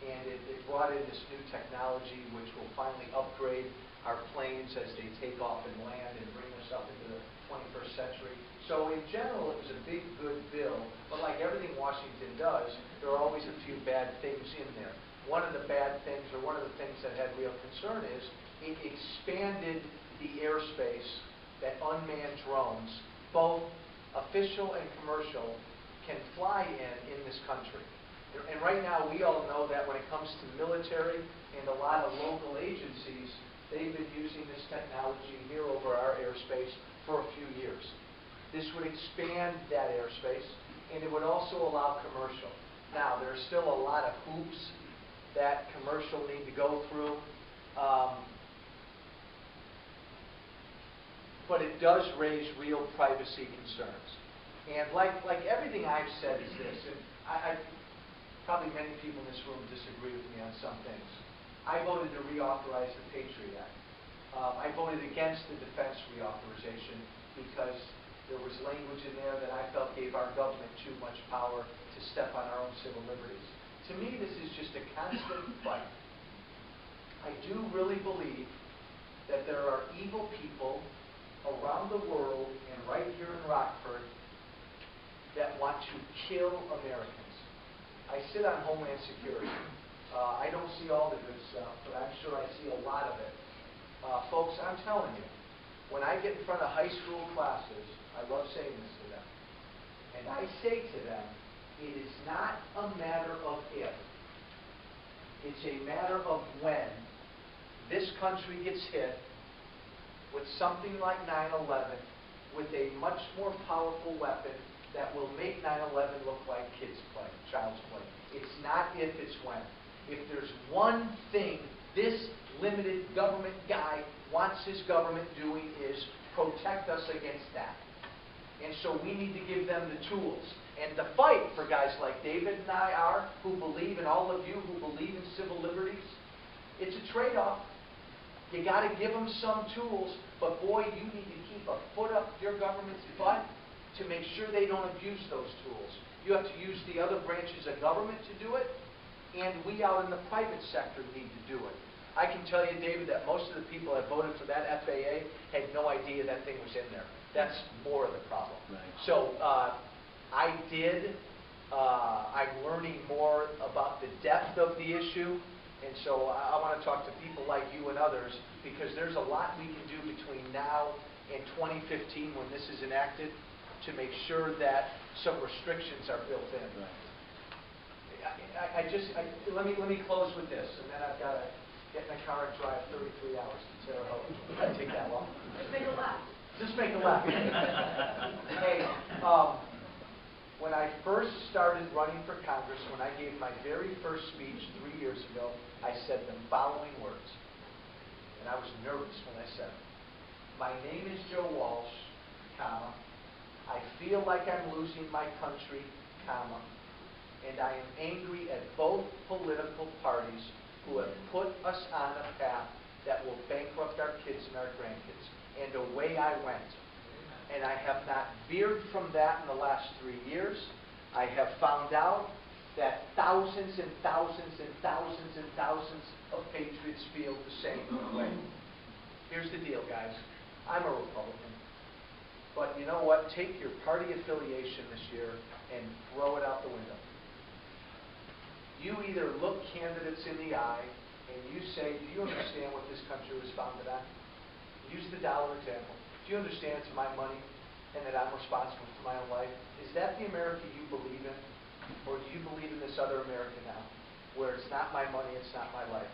and it brought in this new technology which will finally upgrade our planes as they take off and land and bring us up into the 21st century. So in general, it was a big, good bill, but like everything Washington does, there are always a few bad things in there. One of the bad things, or one of the things that had real concern is it expanded the airspace that unmanned drones, both official and commercial, can fly in this country. And right now, we all know that when it comes to military and a lot of local agencies, they've been using this technology here over our airspace for a few years. This would expand that airspace, and it would also allow commercial. Now, there's still a lot of hoops that commercial need to go through, but it does raise real privacy concerns. And like everything I've said is this, and I probably many people in this room disagree with me on some things. I voted to reauthorize the Patriot Act. I voted against the defense reauthorization because there was language in there that I felt gave our government too much power to step on our own civil liberties. To me, this is just a constant fight. I do really believe that there are evil people around the world and right here in Rockford that want to kill Americans. I sit on Homeland Security. I don't see all the good stuff, but I'm sure I see a lot of it. Folks, I'm telling you, when I get in front of high school classes, I love saying this to them, and I say to them, it is not a matter of if, it's a matter of when this country gets hit with something like 9/11, with a much more powerful weapon that will make 9/11 look like child's play. It's not if, it's when. If there's one thing this limited government guy wants his government doing is protect us against that. And so we need to give them the tools. And the fight for guys like David and I are, who believe, and all of you who believe in civil liberties, it's a trade-off. You got to give them some tools, but boy, you need to keep a foot up your government's butt to make sure they don't abuse those tools. You have to use the other branches of government to do it, and we out in the private sector need to do it. I can tell you, David, that most of the people that voted for that FAA had no idea that thing was in there. That's more of the problem. Right. So I'm learning more about the depth of the issue, and so I want to talk to people like you and others, because there's a lot we can do between now and 2015 when this is enacted to make sure that some restrictions are built in. Right. Let me close with this, and then I've got to get in my car and drive 33 hours to Terre Haute. It doesn't take that long. Just make a left. Just make a left. Hey, when I first started running for Congress, when I gave my very first speech 3 years ago, I said the following words, and I was nervous when I said them. My name is Joe Walsh, comma, I feel like I'm losing my country, comma, and I am angry at both political parties who have put us on a path that will bankrupt our kids and our grandkids. And away I went. And I have not veered from that in the last 3 years. I have found out that thousands and thousands and thousands and thousands of patriots feel the same way. Here's the deal, guys. I'm a Republican. But you know what? Take your party affiliation this year and throw it out the window. You either look candidates in the eye and you say, do you understand what this country was founded on? Use the dollar example. Do you understand it's my money and that I'm responsible for my own life? Is that the America you believe in? Or do you believe in this other America now, where it's not my money, it's not my life?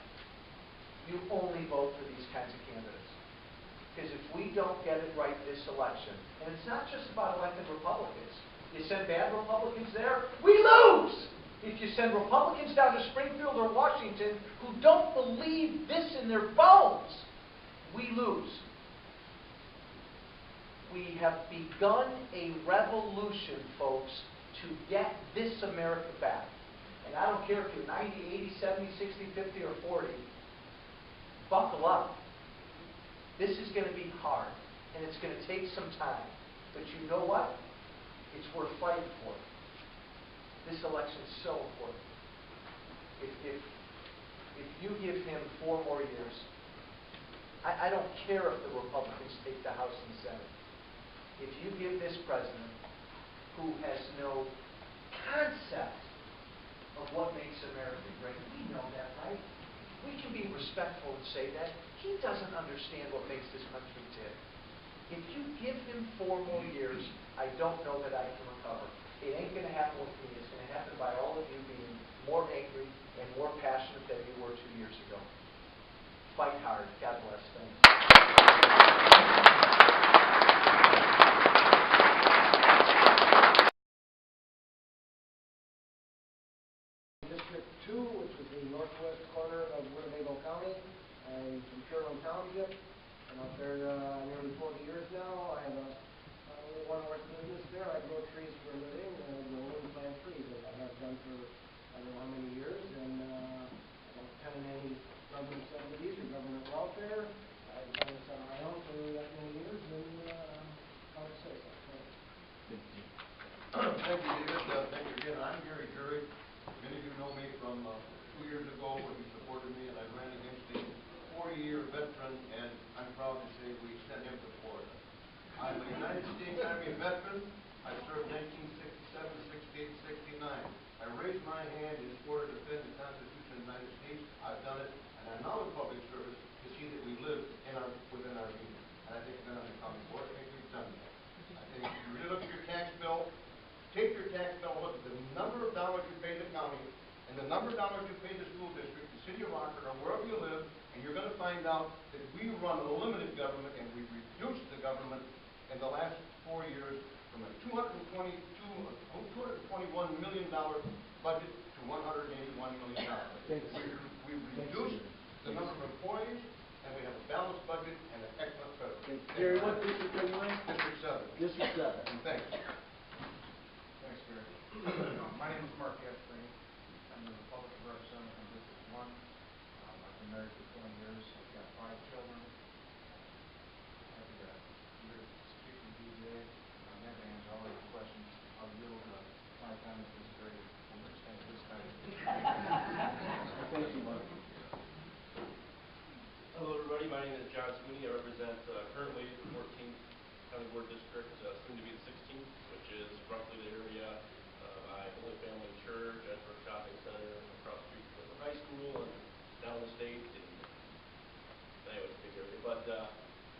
you only vote for these kinds of candidates. Because if we don't get it right this election, and it's not just about elected Republicans, you send bad Republicans there, we lose! If you send Republicans down to Springfield or Washington who don't believe this in their bones, we lose. We have begun a revolution, folks, to get this America back. And I don't care if you're 90, 80, 70, 60, 50, or 40, buckle up. This is going to be hard, and it's going to take some time. But you know what? It's worth fighting for. This election is so important. If you give him 4 more years, I don't care if the Republicans take the House and the Senate. If you give this president, who has no concept of what makes America great, we know that, right? We can be respectful and say that. He doesn't understand what makes this country tick. If you give him 4 more years, I don't know that I can recover. It ain't going to happen with me. It's going to happen by all of you being more angry and more passionate than you were 2 years ago. Fight hard. God bless. Thanks. District 2, which is the northwest corner of Winnebago County. I'm from Sherwin Township. Been out there nearly 40 years now. I have a one horse business there. I grow trees for a living, grow and plant trees, as I have done for I don't know how many years. And I don't depend on any government subsidies or government welfare. I've done this on my own for that many years, and how to say so. Thank you, David. Thank you again. I'm Gary Jury. Many of you know me from 2 years ago when you supported me, and I ran against the 40-year veteran, and I'm proud to say we sent him to Florida. I'm a United States Army veteran. I served 1967, 68, 69. I raised my hand in support to defend the Constitution of the United States. I've done it, and I'm now in public service to see that we live within our union. And I think we've been on the county board. I think we've done that. I think if you really look at your tax bill, take your tax bill, look at the number of dollars you pay the county, and the number of dollars you pay the school district, the city of Rockford, or wherever you live, and you're going to find out that we run a limited government, and we've reduced the government in the last 4 years from a $221 million budget to $181 million. We've reduced the number of employees, and we have a balanced budget and an excellent president. Gary, what district are you in? District 7. District 7. And thanks. Thanks, Gary. My name is Mark Gasparini. I'm the Republican representative from District 1. I've been married for 20 years. I've got 5 children. Happy to hear speak with you today. I'm happy to answer all of your questions. I'll yield my time if this Gary understands this time. Thank you, Mark. Hello, everybody. My name is John Sweeney. I represent currently the 14th County Board District, soon to be the 16th, which is roughly the area by Holy Family Church, Edward Shopping Center, across the street from the high school, and down the state. And anyway, it's a big area. But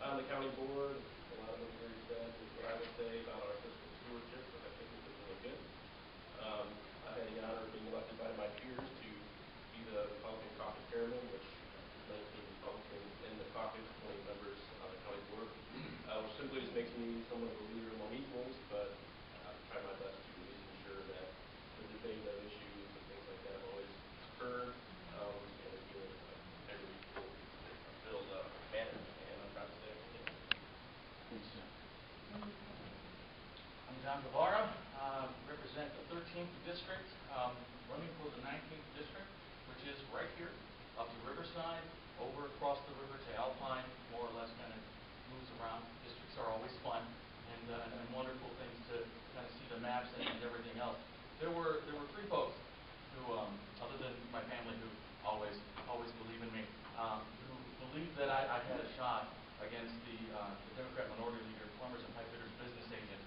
on the county board, a lot of what Gary said is what I would say about our fiscal stewardship, which I think is really good. I had the honor of being elected by my peers to be the Republican caucus chairman, which 19 Republicans in the caucus, 20 members on the county board, which simply just makes me somewhat of a leader among equals, but I try my best to at least ensure that the debate of issues and things like that always occur in a good, every equal-filled manner, and I'm proud to say I can. Thanks, John. I'm John Guevara, represent the 13th district, running for the 19th district, which is right here, up the riverside, over across the river to Alpine, more or less kind of moves around. Districts are always fun and wonderful things to kind of see the maps and everything else. There were 3 folks who, other than my family, who always believe in me, who believed that I had a shot against the Democrat minority leader, plumbers and pipe fitters business agent,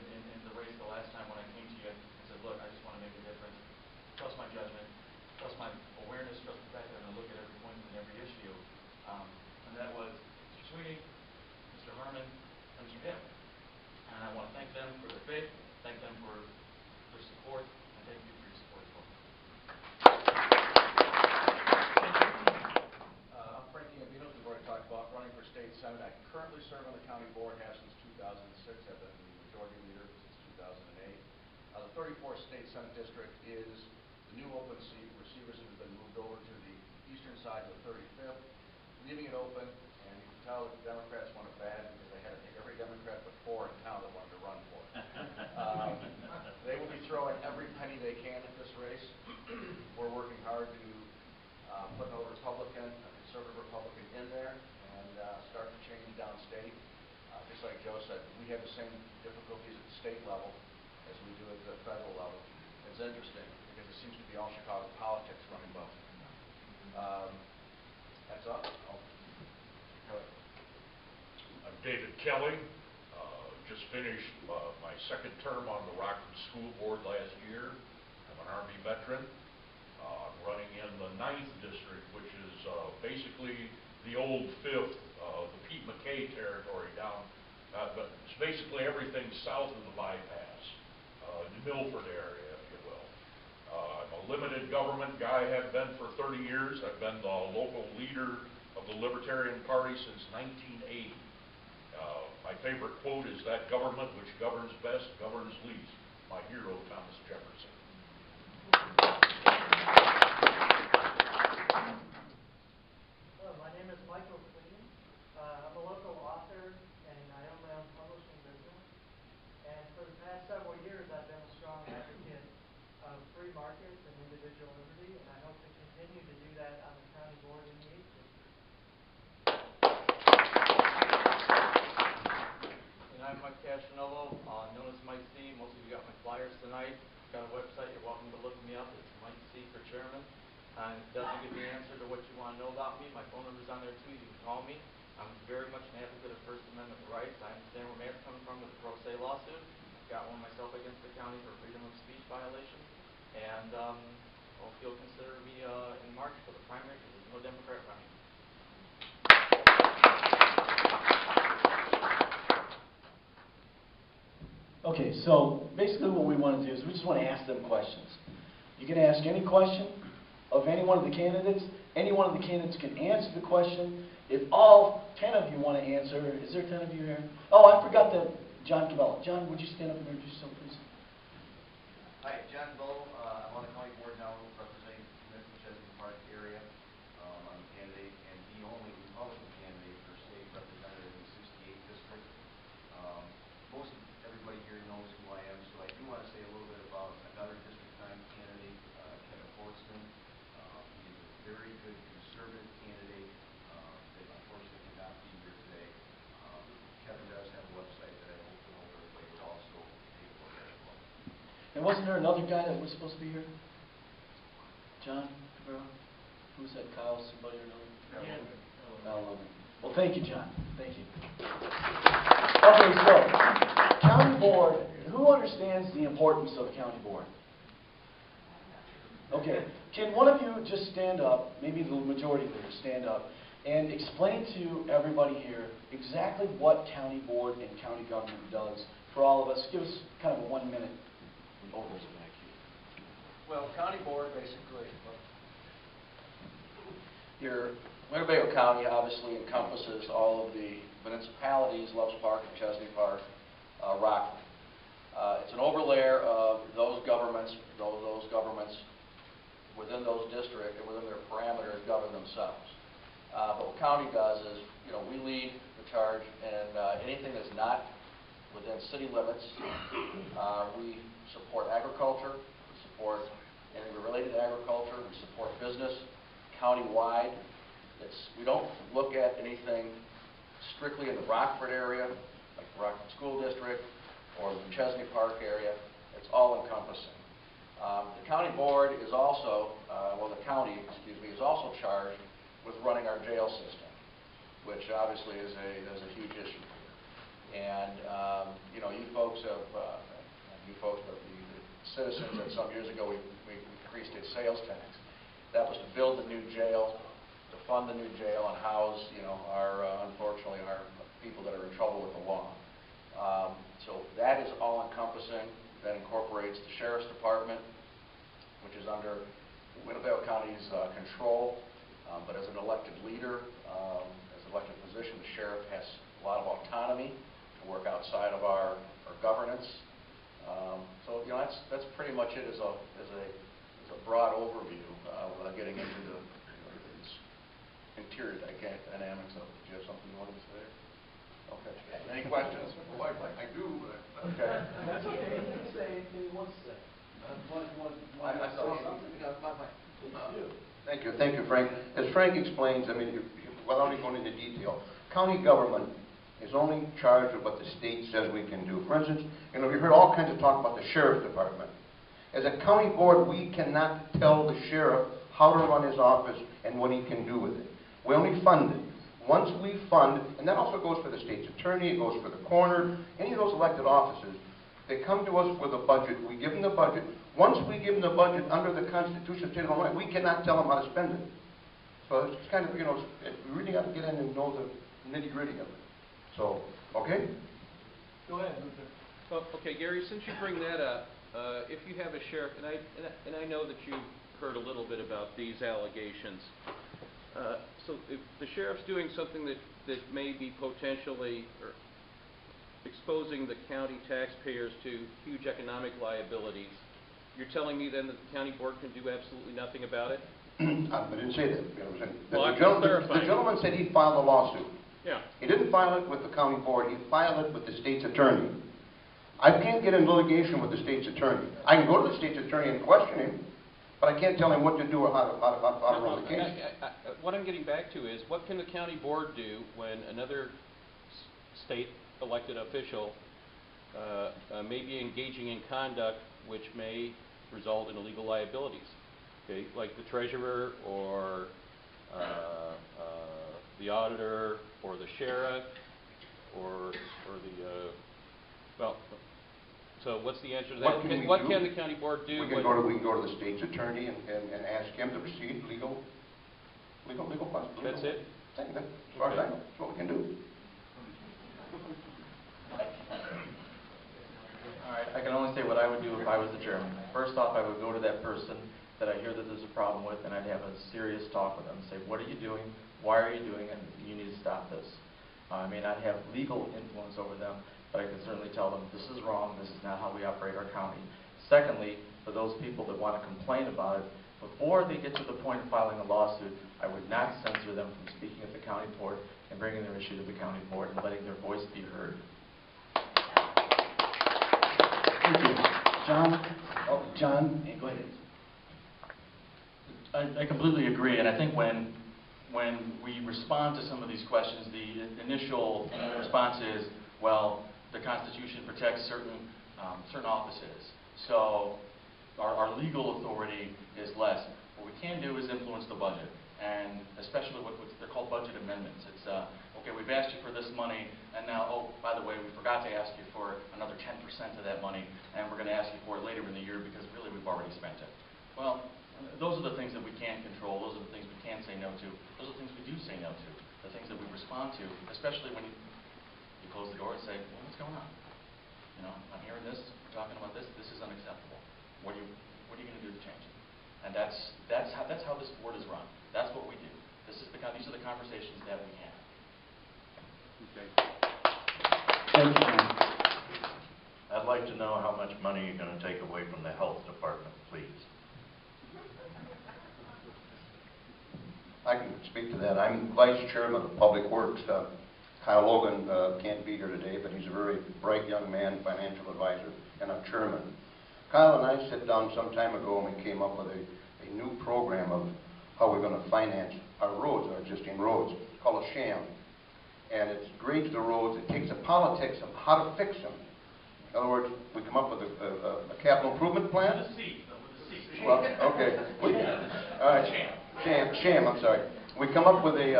in the race the last time when I came to you and said, look, I just want to make a difference. Trust my judgment, trust my awareness, trust the fact that I'm going to look at every point and every issue. And that was Mr. Sweeney, Mr. Herman, and Mr. Hip. And I want to thank them for their faith, thank them for their support, and thank you for your support as well. serve on the county board, have since 2006. I've been the majority leader since 2008. The 34th State Senate District is the new open seat where Severson has been moved over to the eastern side of the 35th, leaving it open, and you can tell that the Democrats want it bad because they had to take every Democrat but 4 in town that wanted to run for it. They will be throwing every penny they can at this race. We're working hard to put another Republican, a conservative Republican in there and start to change downstate. Just like Joe said, we have the same difficulties at the state level as we do at the federal level. It's interesting because it seems to be all Chicago politics running both. That's all. Go ahead. I'm David Kelly. Just finished my second term on the Rockford School Board last year. I'm an Army veteran. I'm running in the 9th district, which is basically the old 5th, the Pete McKay territory down, but it's basically everything south of the bypass, the Milford area, if you will. I'm a limited government guy, have been for 30 years. I've been the local leader of the Libertarian Party since 1980. My favorite quote is, "That government which governs best governs least." My hero, Thomas Jefferson. Hello, my name is Michael Clean. I'm a local author and I own my own publishing business. And for the past several years I've been a strong advocate of free markets and individual liberty, and I hope to continue to do that on the county board in the 8th district. And I'm Mike Castronovo, known as Mike C. Most of you got my flyers tonight. Got a website, you're welcome to look me up. It's Mike C. for Chairman. And it doesn't give me an answer to what you want to know about me. My phone number's on there too. You can call me. I'm very much an advocate of First Amendment rights. I understand where Matt's coming from with the pro se lawsuit. Got one myself against the county for freedom of speech violation. And hope you'll consider me in March for the primary because there's no Democrat running. Okay, so basically what we want to do is we just want to ask them questions. You can ask any question of any one of the candidates. Any one of the candidates can answer the question. If all 10 of you want to answer, is there 10 of you here? Oh, I forgot that John Cabela. John, would you stand up and introduce yourself, please? Hi, John Cabela. I'm on the county board now representing the Chesney Park area. I'm a candidate and the only Republican candidate for state representative in the 68th district. Most everybody here knows who I am, so I do want to say a little bit about another District 9 candidate, Kevin Fortsman. He's a very good conservative candidate that unfortunately cannot be here today. Kevin does have a website that I hope everybody will also take a look at as well. And wasn't there another guy that was supposed to be here? John Cabela? Who's that, Kyle, somebody or another? Yeah. Kyle. Well, thank you, John. Thank you. Okay, so, county board, who understands the importance of county board? Okay, can one of you just stand up, maybe the majority leader stand up, and explain to everybody here exactly what county board and county government does for all of us? Give us kind of a 1 minute overview. Well, county board basically, your Winnebago County obviously encompasses all of the municipalities, Loves Park, Chesney Park, Rockford. It's an overlayer of those governments within those districts and within their parameters govern themselves. But what county does is, we lead the charge in anything that's not within city limits. We support agriculture, we support anything related to agriculture, we support business countywide. We don't look at anything strictly in the Rockford area, like the Rockford School District or the Chesney Park area. It's all encompassing. The county board is also, the county, is also charged with running our jail system, which obviously is a huge issue here. And you folks, the citizens, that some years ago we increased its sales tax. That was to build the new jail, to fund the new jail, and house, unfortunately, our people that are in trouble with the law. So that is all encompassing. That incorporates the Sheriff's Department, which is under Winnebago County's control. But as an elected leader, as an elected position, the sheriff has a lot of autonomy to work outside of our governance. So you know, that's pretty much it as a broad overview without getting into the interior dynamics of it. Do you have something you wanted to say? Okay. Any questions? Well, I do, but okay. That's okay. You can say anything you want to say. I saw something. Thank you, Frank. As Frank explains, I mean, without going into detail, county government is only charged with what the state says we can do. For instance, you know, we heard all kinds of talk about the sheriff's department. As a county board, we cannot tell the sheriff how to run his office and what he can do with it. We only fund it. Once we fund, and that also goes for the state's attorney, it goes for the coroner, any of those elected offices, they come to us with a budget. We give them the budget. Once we give them the budget under the Constitution of the state of Illinois, we cannot tell them how to spend it. So it's kind of, you know, we really got to get in and know the nitty-gritty of it. So, okay? Go ahead, Luther. Well, okay, Gary, since you bring that up, if you have a sheriff, and I know that you've heard a little bit about these allegations, so if the sheriff's doing something that may be potentially exposing the county taxpayers to huge economic liabilities, you're telling me then that the county board can do absolutely nothing about it? I didn't say that. Well, The gentleman said he filed a lawsuit. Yeah. He didn't file it with the county board. He filed it with the state's attorney. I can't get in litigation with the state's attorney. I can go to the state's attorney and question him, but I can't tell him what to do or how to run the case. What I'm getting back to is, what can the county board do when another state elected official may be engaging in conduct which may result in illegal liabilities? Okay, like the treasurer or the auditor or the sheriff or the well. So what's the answer to that? What can the county board do? We can go to the state's attorney and ask him to proceed legal questions. That's it? As far as I know, that's what we can do. All right, I can only say what I would do if I was the chairman. First off, I would go to that person that I hear that there's a problem with, and I'd have a serious talk with them and say, what are you doing? Why are you doing it? You need to stop this. I may not have legal influence over them, but I can certainly tell them this is wrong, this is not how we operate our county. Secondly, for those people that want to complain about it, before they get to the point of filing a lawsuit, I would not censor them from speaking at the county board and bringing their issue to the county board and letting their voice be heard. Thank you. John? Oh, John, go ahead. I completely agree, and I think when we respond to some of these questions, the initial response is, well, the Constitution protects certain offices, so our legal authority is less. What we can do is influence the budget, and especially what they're called budget amendments. It's, okay, we've asked you for this money, and now, oh, by the way, we forgot to ask you for another 10% of that money, and we're going to ask you for it later in the year because really we've already spent it. Well, those are the things that we can't control. Those are the things we can't say no to. Those are the things we do say no to. The things that we respond to, especially when you close the door and say, well, what's going on? You know, I'm hearing this, we're talking about this is unacceptable. What are you going to do to change it? And that's how this board is run. That's what we do. These are the conversations that we have. Okay. Thank you, John. I'd like to know how much money you're going to take away from the health department, please. I can speak to that. I'm vice chairman of Public Works. Kyle Logan can't be here today, but he's a very bright young man, financial advisor, and I'm chairman. Kyle and I sat down some time ago and we came up with a new program of how we're going to finance our roads, our existing roads. It's called a sham. And it grades the roads. It takes the politics of how to fix them. In other words, we come up with a capital improvement plan. With a C. Well, okay. All right. Sham, I'm sorry. We come up with it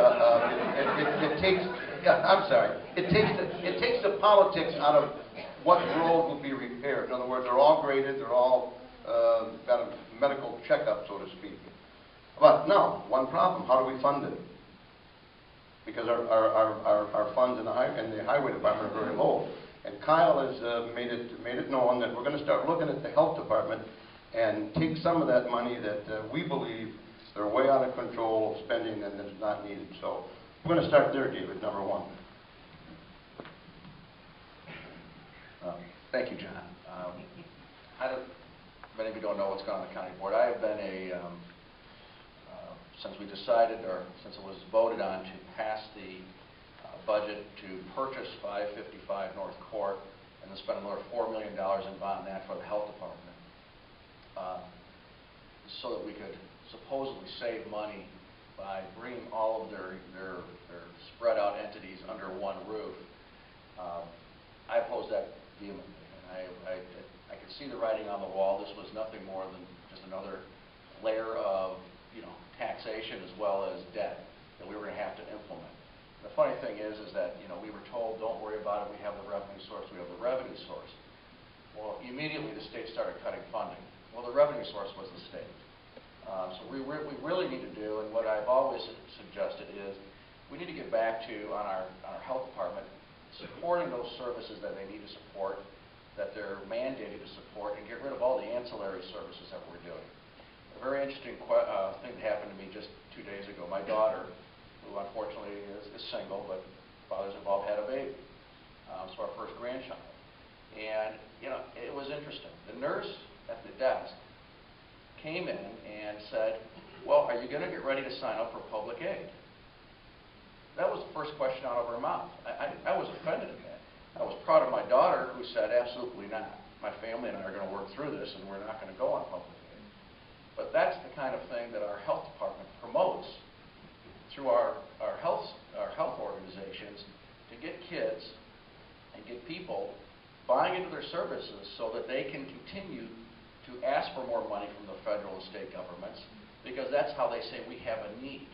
takes the politics out of what road will be repaired. In other words, they're all graded, they're all got a medical checkup, so to speak. But now, one problem, how do we fund it? Because our funds in the highway department are very low. And Kyle has made it known that we're going to start looking at the health department and take some of that money that we believe they're way out of control of spending and it's not needed. So we're going to start there, David, number one. Thank you, John. Many of you don't know what's going on in the county board. I have been since we decided, or since it was voted on to pass the budget to purchase 555 North Court and to spend another $4 million in bond that for the health department, so that we could supposedly save money by bringing all of their spread out entities under one roof. I oppose that vehemently. I could see the writing on the wall. This was nothing more than just another layer of, taxation as well as debt that we were going to have to implement. The funny thing is that, we were told, don't worry about it, we have the revenue source, we have the revenue source. Well, immediately the state started cutting funding. Well, the revenue source was the state. So we really need to do, and what I've always suggested is, we need to get back to, on our health department, supporting those services that they need to support, that they're mandated to support, and get rid of all the ancillary services that we're doing. A very interesting thing that happened to me just 2 days ago. My daughter, who unfortunately is single, but fathers involved, had a baby. So our first grandchild. And, it was interesting. The nurse at the desk came in and said, well, are you going to get ready to sign up for public aid? That was the first question out of her mouth. I was offended at that. I was proud of my daughter, who said, absolutely not. My family and I are going to work through this, and we're not going to go on public aid. But that's the kind of thing that our health department promotes through our health organizations, to get kids and get people buying into their services so that they can continue to ask for more money from the federal and state governments, because that's how they say we have a need.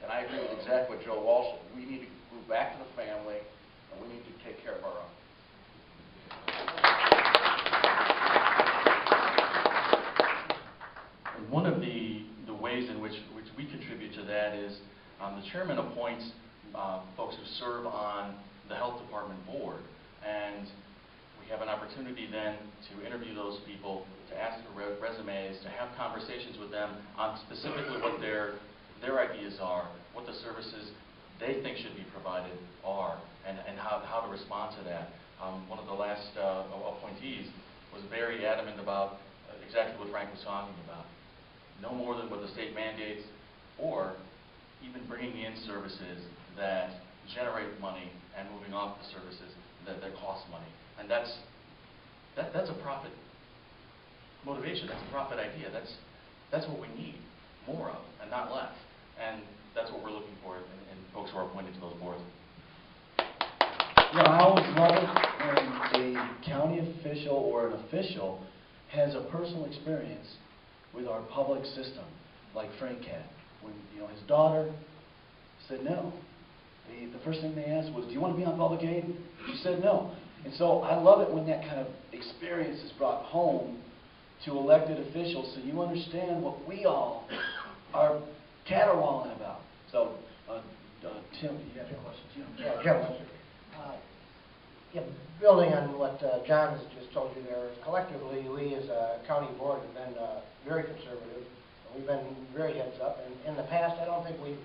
And I agree with exactly what Joe Walsh said. We need to move back to the family, and we need to take care of our own. And one of the ways in which we contribute to that is the chairman appoints folks who serve on the health department board, and we have an opportunity then to interview those people, to ask for resumes, to have conversations with them on specifically what their ideas are, what the services they think should be provided are, and how to respond to that. One of the last appointees was very adamant about exactly what Frank was talking about. No more than what the state mandates, or even bringing in services that generate money and moving off the services that cost money. And that's a profit motivation. That's a profit idea. That's what we need more of, and not less. And that's what we're looking for in folks who are appointed to those boards. I always love it when a county official or an official has a personal experience with our public system, like Frank had. When his daughter said no, the first thing they asked was, do you want to be on public aid? She said no. And so I love it when that kind of experience is brought home to elected officials, so you understand what we all are caterwauling about. So, Tim, you have your questions? Yeah, Jim. Building on what John has just told you there, collectively, we as a county board have been very conservative. We've been very heads up. And in the past, I don't think we've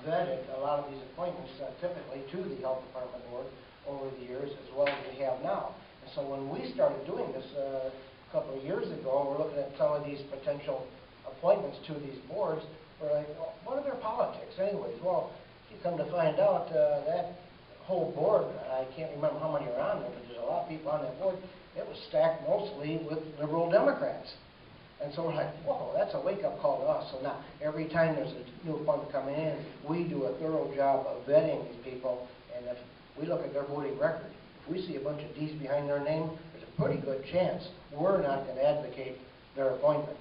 vetted a lot of these appointments typically to the health department board over the years, as well as we have now. And so when we started doing this a couple of years ago, we're looking at some of these potential appointments to these boards. We're like, well, what are their politics anyways? Well, you come to find out that whole board, I can't remember how many are on there, but there's a lot of people on that board. It was stacked mostly with liberal Democrats. And so we're like, whoa, that's a wake-up call to us. So now, every time there's a new appointment coming in, we do a thorough job of vetting these people. And if we look at their voting record, if we see a bunch of D's behind their name, there's a pretty good chance we're not going to advocate their appointment.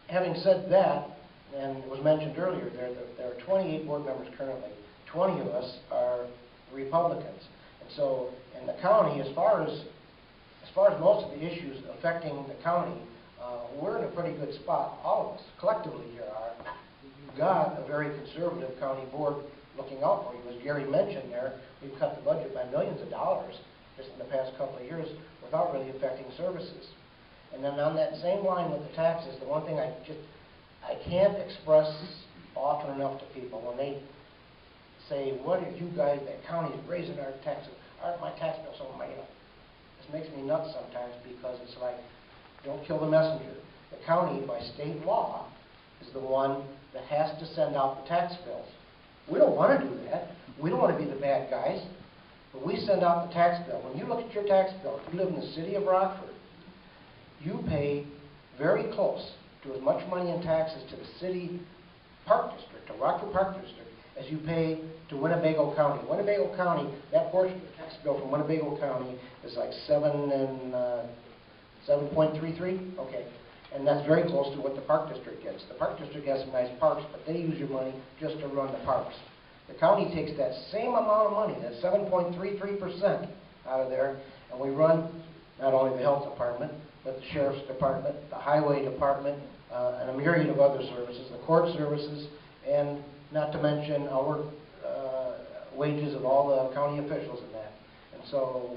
Having said that, and it was mentioned earlier, there are 28 board members currently. 20 of us are Republicans. And so in the county, as far as most of the issues affecting the county, we're in a pretty good spot. All of us, collectively here, are. You've got a very conservative county board looking out for you. As Gary mentioned there, we've cut the budget by millions of dollars just in the past couple of years without really affecting services. And then on that same line with the taxes, the one thing I can't express often enough to people when they say, what are you guys, that county is raising our taxes? my tax bill's so made up. This makes me nuts sometimes because it's like, don't kill the messenger. The county, by state law, is the one that has to send out the tax bills. We don't want to do that. We don't want to be the bad guys. But we send out the tax bill. When you look at your tax bill, if you live in the city of Rockford, you pay very close to as much money in taxes to the city park district, to Rockford Park District, as you pay to Winnebago County. Winnebago County, that portion of the tax bill from Winnebago County is like 7.33? Okay. And that's very close to what the park district gets. The park district has some nice parks, but they use your money just to run the parks. The county takes that same amount of money, that 7.33% out of there, and we run not only the health department, but the sheriff's department, the highway department, and a myriad of other services, the court services, and not to mention our wages of all the county officials in that. And so,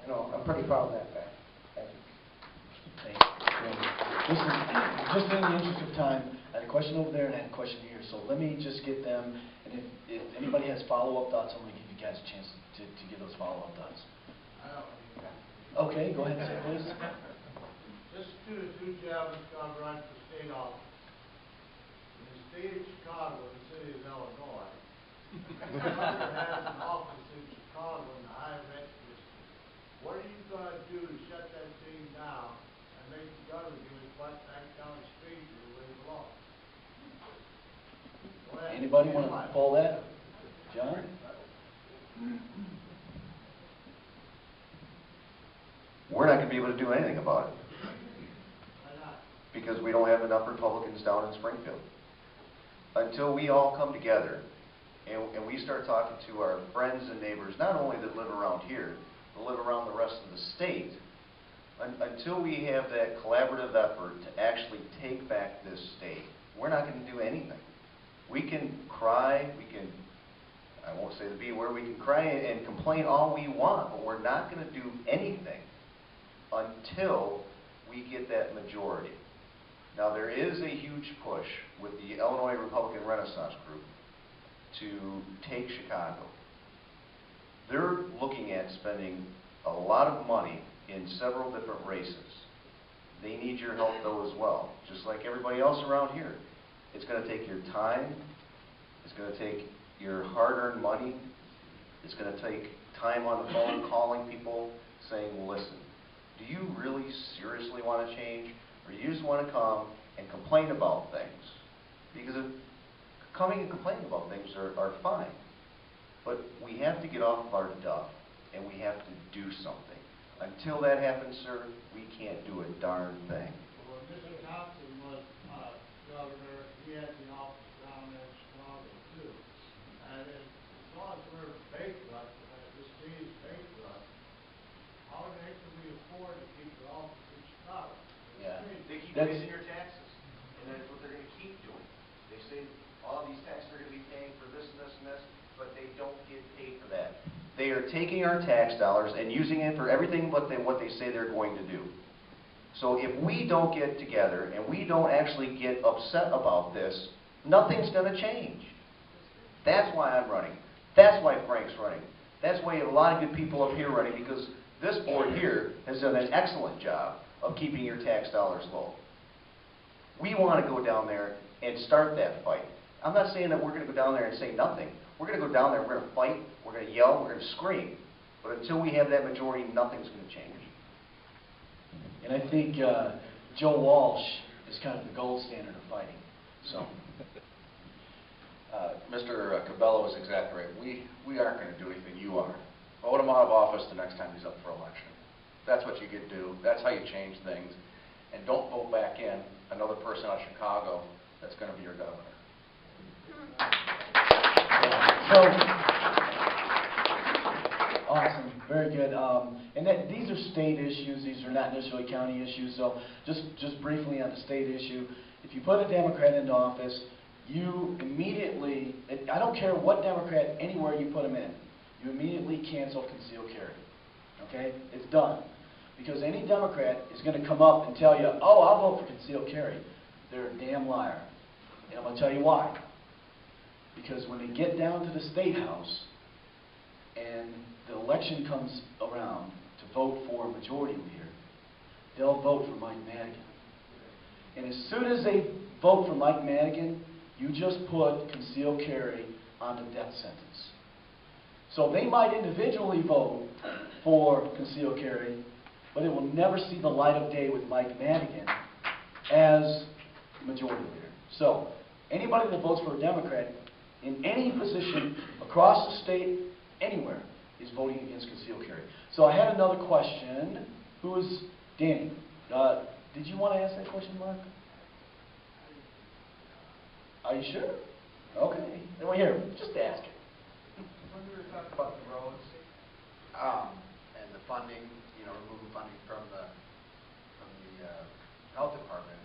you know, I'm pretty proud of that fact. Thank you. Listen, just in the interest of time, I had a question over there and I had a question here, so let me just get them, and if anybody has follow-up thoughts, I'm going to give you guys a chance to give those follow-up thoughts. Okay, go ahead, sir, please. This student who job has gone right for state office. In the state of Chicago, the city of Illinois, whoever has an office in Chicago in the high rent district, what are you going to do to shut that thing down and make the government give it back down the street to the way it belongs? Anybody want to pull that? John? We're not going to be able to do anything about it. Because we don't have enough Republicans down in Springfield. Until we all come together and we start talking to our friends and neighbors, not only that live around here, but live around the rest of the state, until we have that collaborative effort to actually take back this state, we're not going to do anything. We can cry, we can, I won't say the B word, we can cry and complain all we want, but we're not going to do anything until we get that majority. Now, there is a huge push with the Illinois Republican Renaissance Group to take Chicago. They're looking at spending a lot of money in several different races. They need your help, though, as well, just like everybody else around here. It's going to take your time. It's going to take your hard-earned money. It's going to take time on the phone calling people saying, listen, do you really seriously want to change? Or you just want to come and complain about things? Because coming and complaining about things are fine. But we have to get off of our duff, and we have to do something. Until that happens, sir, we can't do a darn thing. Well, Mr. Thompson was governor. He had the office down there in Chicago, too. And as long as we're bankrupt, this state is bankrupt, how the heck can we afford to keep the office in Chicago? Yeah. They keep raising your taxes, and that's what they're going to keep doing. They say all these taxes are going to be paying for this and this and this, but they don't get paid for that. They are taking our tax dollars and using it for everything but what they say they're going to do. So if we don't get together and we don't actually get upset about this, nothing's going to change. That's why I'm running. That's why Frank's running. That's why you have a lot of good people up here running, because this board here has done an excellent job of keeping your tax dollars low. We want to go down there and start that fight. I'm not saying that we're going to go down there and say nothing. We're going to go down there, we're going to fight, we're going to yell, we're going to scream. But until we have that majority, nothing's going to change. And I think Joe Walsh is kind of the gold standard of fighting. So, Mr. Cabello is exactly right. We aren't going to do anything. You are. Vote him out of office the next time he's up for election. That's what you get to do. That's how you change things. And don't vote back in another person out of Chicago that's going to be your governor. So, awesome, very good. And these are state issues. These are not necessarily county issues. So, just briefly on the state issue, if you put a Democrat into office, you immediately, I don't care what Democrat, anywhere you put them in, you immediately cancel concealed carry. Okay? It's done. Because any Democrat is going to come up and tell you, oh, I'll vote for concealed carry. They're a damn liar. And I'm going to tell you why. Because when they get down to the State House, and the election comes around to vote for a majority leader, they'll vote for Mike Madigan. And as soon as they vote for Mike Madigan, you just put concealed carry on the death sentence. So they might individually vote for concealed carry, but it will never see the light of day with Mike Madigan as majority leader. So anybody that votes for a Democrat in any position across the state, anywhere, is voting against concealed carry. So I had another question. Who is Danny? Did you want to ask that question, Mark? Are you sure? Okay. Then we're here. Just ask it. When we were talking about the roads, and the funding, removing funding from the health department,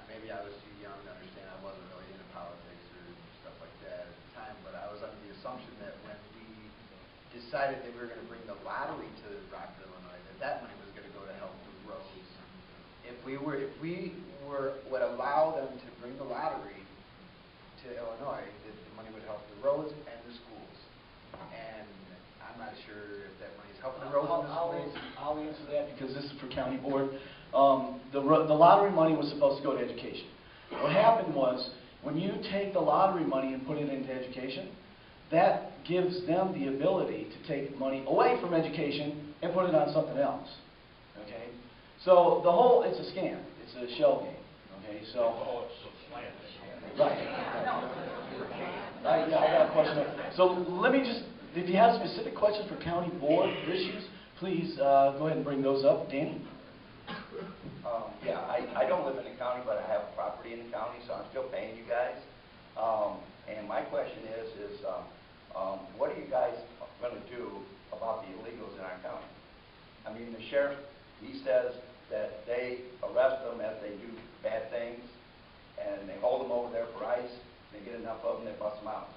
maybe I was too young to understand. I wasn't really into politics or stuff like that at the time, but I was under the assumption that when we decided that we were going to bring the lottery to Rockford, Illinois, that money was going to go to help with roads. If we would allow them to bring the lottery to Illinois, the money would help the roads and the schools. And I'm not sure if that money is helping the roads and the schools. I'll answer that because this is for county board. The lottery money was supposed to go to education. What happened was, when you take the lottery money and put it into education, that gives them the ability to take money away from education and put it on something else. Okay? So it's a scam. It's a shell game. Okay? So. Oh, it's a slant. Right. I got a question. So let me just, if you have specific questions for county board issues, please go ahead and bring those up. Danny? Yeah, I don't live in the county, but I have property in the county, so I'm still paying you guys. And my question is what are you guys going to do about the illegals in our county? I mean, the sheriff, he says that they arrest them as they do bad things, and they hold them over there for ICE. They get enough of them, they bust them out.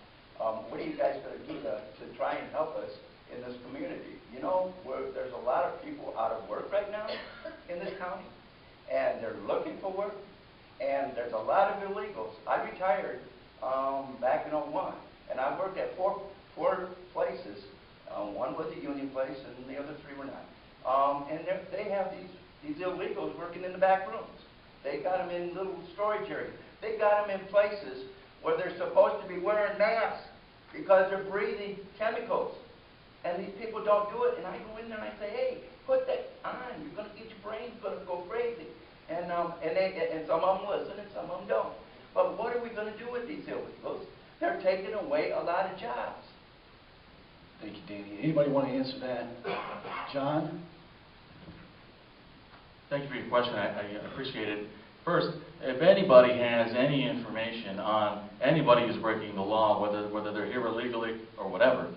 What are you guys going to do to try and help us in this community? You know, there's a lot of people out of work right now in this county, and they're looking for work, and there's a lot of illegals. I retired back in '01, and I worked at four places. One was a union place, and the other three were not. And they have these illegals working in the back rooms. They got them in little storage areas. They got them in places where they're supposed to be wearing masks because they're breathing chemicals. And these people don't do it, and I go in there and I say, hey, put that on. You're going to get your brains going to go crazy. And some of them listen and some of them don't. But what are we going to do with these illegals? They're taking away a lot of jobs. Thank you, Danny. Anybody want to answer that? John? Thank you for your question. I appreciate it. First, if anybody has any information on anybody who's breaking the law, whether they're here illegally or whatever,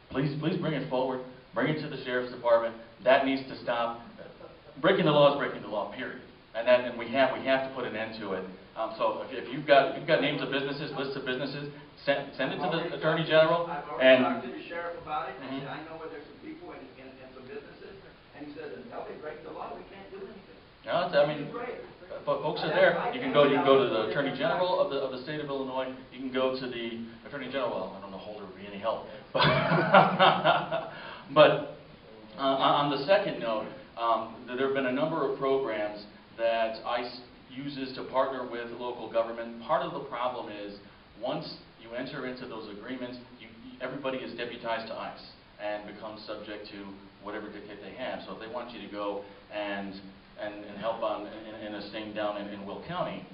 please bring it forward. Bring it to the sheriff's department. That needs to stop. Breaking the law is breaking the law, period. And we have to put an end to it. So if you've got names of businesses, lists of businesses, send it to the Attorney General. I've already talked to the sheriff about it, and I said, I know where there's some people and some businesses, and he says, until they break the law, we can't do anything. No, folks are there. You can go to the Attorney General of the state of Illinois. You can go to the Attorney General. Well, I don't know Holder would be any help. But on the second note, there have been a number of programs that ICE uses to partner with local government. Part of the problem is once you enter into those agreements, everybody is deputized to ICE and becomes subject to whatever dictate they have. So if they want you to go and help in a sting down in Will County,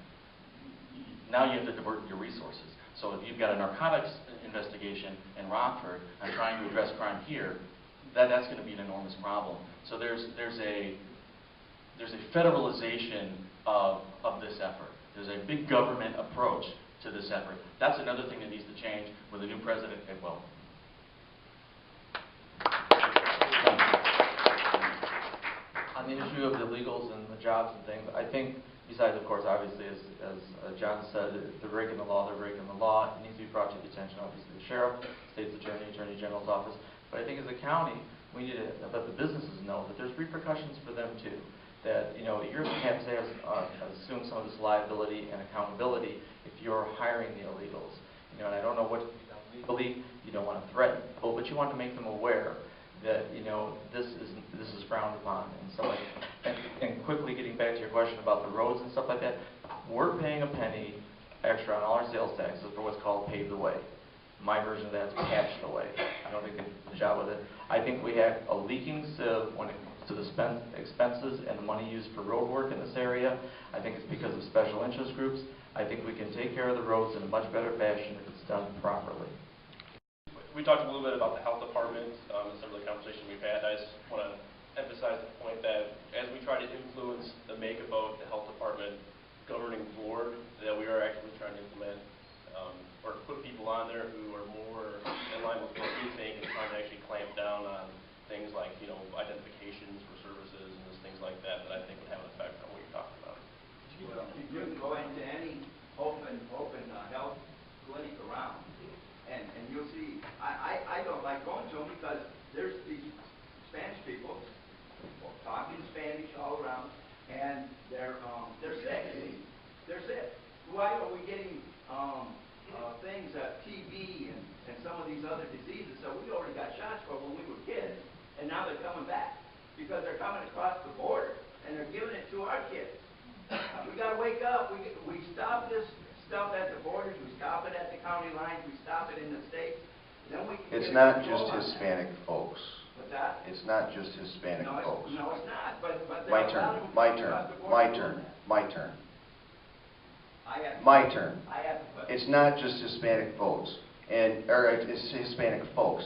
now you have to divert your resources. So if you've got a narcotics investigation in Rockford and trying to address crime here, that's going to be an enormous problem. So there's a federalization of this effort. There's a big government approach to this effort. That's another thing that needs to change with a new president. On the issue of the illegals and the jobs and things, I think, besides, of course, obviously, as John said, if they're breaking the law, they're breaking the law. It needs to be brought to the attention, obviously, of the sheriff, state's attorney, attorney general's office. But I think as a county, we need to let the businesses know that there's repercussions for them, too. That, you're going to have to assume some of this liability and accountability if you're hiring the illegals. And I don't know what can be done legally, you don't want to threaten people, but you want to make them aware that, you know, this is frowned upon and stuff like that. And quickly getting back to your question about the roads and stuff like that, we're paying a penny extra on all our sales taxes for what's called pave the way. My version of that is patch the way. I don't think they did a job with it. I think we have a leaking sieve when it comes to the expenses and the money used for road work in this area. I think it's because of special interest groups. I think we can take care of the roads in a much better fashion if it's done properly. We talked a little bit about the health department in some of the conversation we've had. I just want to emphasize the point that as we try to influence the makeup of the health department governing board, that we are actually trying to implement or put people on there who are more in line with what we think and trying to actually clamp down on things like, you know, identifications for services and just things like that that I think would have an effect on what you're talking about. Well, you can go into any open health clinic around, and you'll see, I don't like going to them because there's these Spanish people talking Spanish all around, and they're sick. They're sick. Why are we getting things, TB and some of these other diseases that we already got shots for when we were kids, and now they're coming back because they're coming across the border and they're giving it to our kids. We got to wake up. We stop this stuff at the borders. We stop it at the county lines. We stop it in the states. Then we can It's not just Hispanic folks. What's that? It's not just Hispanic folks. No, it's not. But My turn. My turn. My turn. My turn. My turn. It's not just Hispanic folks, or it's Hispanic folks.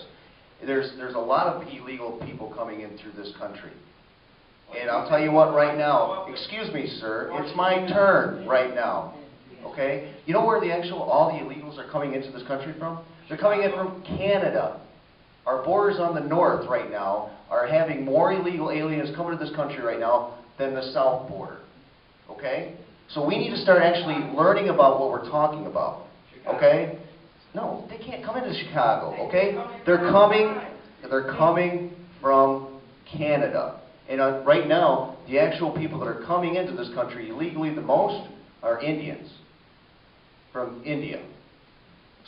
There's a lot of illegal people coming in through this country. And I'll tell you what right now, excuse me, sir, it's my turn right now. Okay? You know where all the illegals are coming into this country from? They're coming in from Canada. Our borders on the north right now are having more illegal aliens coming to this country right now than the south border. Okay? So we need to start actually learning about what we're talking about. Okay? No, they can't come into Chicago. Okay? They're coming from Canada. And right now, the actual people that are coming into this country illegally the most are Indians from India.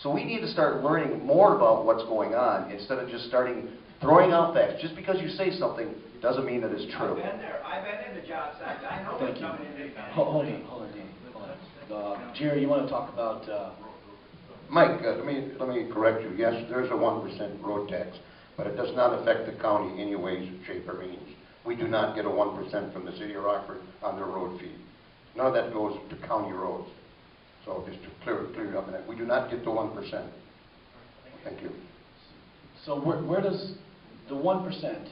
So we need to start learning more about what's going on instead of just throwing out facts. Just because you say something doesn't mean that it's true. I've been there. I've been in the job sites. I know what's coming in. Hold on, Danny. Jerry, you want to talk about... Mike, let me correct you. Yes, there's a 1% road tax, but it does not affect the county in any way, shape, or means. We do not get a 1% from the city of Rockford on their road fee. None of that goes to county roads. So just to clear up on that, we do not get the 1%. Thank you. So where does the 1%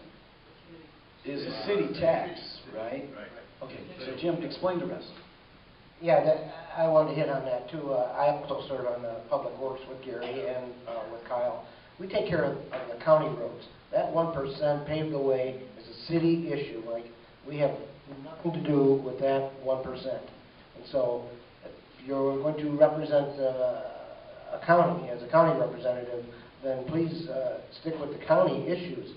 is a city tax, right? Okay, so Jim, explain the rest. Yeah, I wanted to hit on that too. I also serve on the Public Works with Gary and with Kyle. We take care of the county roads. That 1% paved the way is a city issue. Like, we have nothing to do with that 1%. And so, if you're going to represent a county as a county representative, then please stick with the county issues.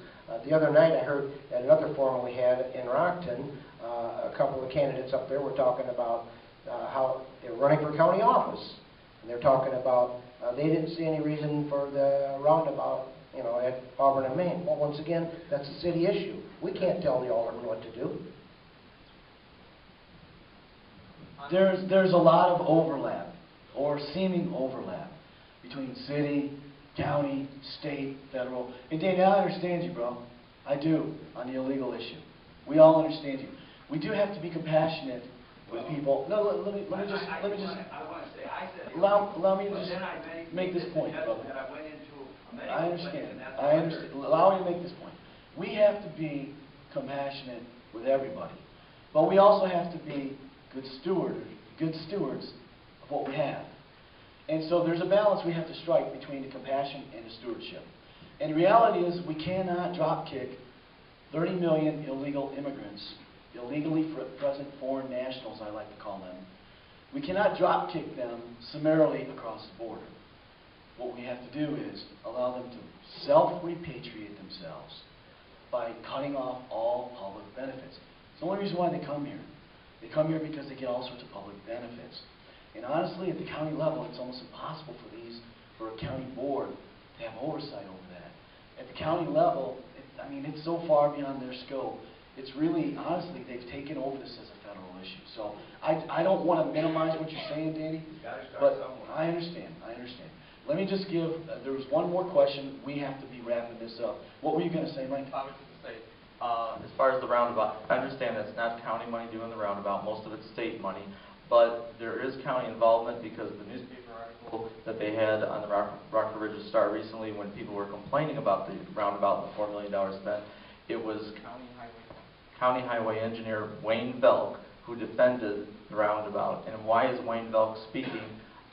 The other night I heard at another forum we had in Rockton, a couple of candidates up there were talking about how they're running for county office. And they're talking about they didn't see any reason for the roundabout, you know, at Auburn and Maine. Well, once again, that's a city issue. We can't tell the alderman what to do. There's a lot of overlap, or seeming overlap, between city, county, state, federal. And Danny, I understand you, bro. I do, on the illegal issue. We all understand you. We do have to be compassionate with people. No, let me just allow me to just make this point, brother. I understand. Allow me to make this point. We have to be compassionate with everybody, but we also have to be good stewards of what we have. And so there's a balance we have to strike between the compassion and the stewardship. And the reality is we cannot drop kick 30 million illegal immigrants, illegally present foreign nationals, I like to call them. We cannot drop kick them summarily across the border. What we have to do is allow them to self-repatriate themselves by cutting off all public benefits. It's the only reason why they come here. They come here because they get all sorts of public benefits. And honestly, at the county level, it's almost impossible for these for a county board to have oversight over that. At the county level, I mean, it's so far beyond their scope. It's really, honestly, they've taken over this as a federal issue. So I don't want to minimize what you're saying, Danny, but I understand. Let me just give, there was one more question. We have to be wrapping this up. What were you going to say, Mike? I was just going to say, as far as the roundabout, I understand that's not county money doing the roundabout. Most of it's state money. But there is county involvement because the newspaper article that they had on the Rockford Ridge Star recently, when people were complaining about the roundabout and the $4 million spent, it was County Highway Engineer Wayne Belk who defended the roundabout. And why is Wayne Belk speaking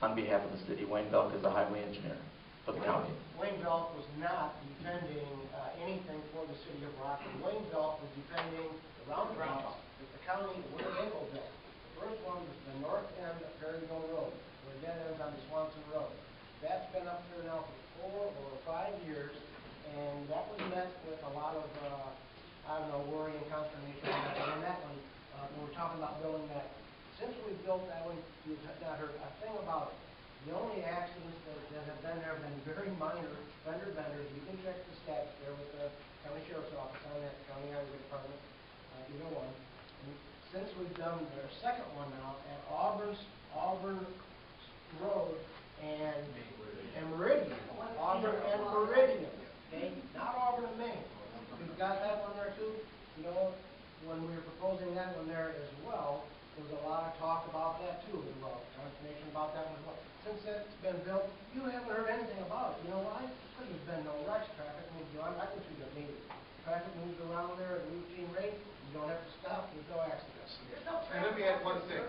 on behalf of the city? Wayne Belk is a highway engineer for the county. Wayne Belk was not defending anything for the city of Rockford. Wayne Belk was defending the roundabout that the county Winnebago built. The first one was the north end of Perryville Road, where it then ends on the Swanson Road. That's been up there now for 4 or 5 years, and that was met with a lot of, worry and consternation on that one. And that one, when we're talking about building that, since we built that one, you've not heard a thing about it. The only accidents that have been there have been very minor, fender benders. You can check the stats there with the county sheriff's office on that, county highway department, either one. And since we've done their second one now at Auburn Road and Meridian, Auburn and Meridian, okay, not Auburn and Maine. We've got that one there too. You know, when we were proposing that one there as well, there was a lot of talk about that too, as well, consternation about that one as well. Since it's been built, you haven't heard anything about it. You know why? Because there's been no rush. Traffic moves around. I think you need it. Traffic moves around there at a routine rate. You don't have to stop. There's no accidents. And let me add one thing.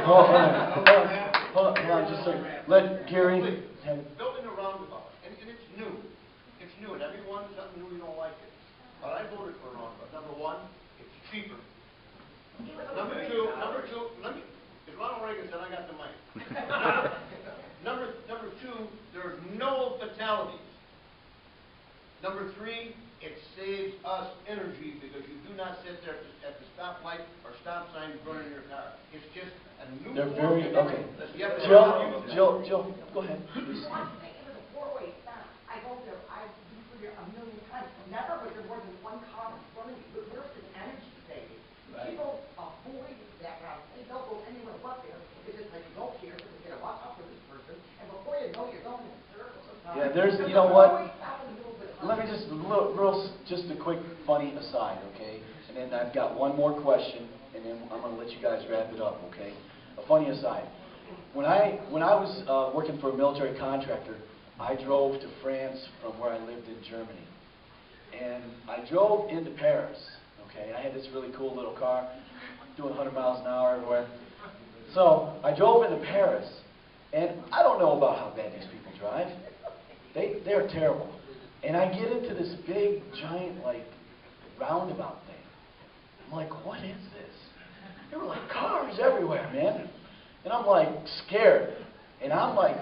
Hold on, just a second. Let Gary have... Building a roundabout, and it's new. It's new, and everyone, something new, you don't like it. But I voted for a roundabout. Number one, it's cheaper. Number two, as Ronald Reagan said, I got the money. Number two, there's no fatalities. Number three, it saves us energy because you do not sit there at the stoplight or stop sign burning your car. It's just a new. They're very, okay. Jill, go ahead. Please. It was a four-way stop. I go there, I've been through there a million times. Never was there more than one car in front of you. But where's the energy saving? People avoid that route. They don't go anywhere but there. It's just like you don't care because you're going to walk up with this person. And before you know, you're going in circles. Yeah, there's, you know what? Let me just, just a quick funny aside, okay? And then I've got one more question, and then I'm going to let you guys wrap it up, okay? A funny aside. When I was working for a military contractor, I drove to France from where I lived in Germany. And I drove into Paris, okay? I had this really cool little car, doing 100 miles an hour everywhere. So I drove into Paris, and I don't know about how bad these people drive. They're terrible. And I get into this big, giant, like, roundabout thing. I'm like, what is this? There were, like, cars everywhere, man. And I'm, like, scared. And I'm, like,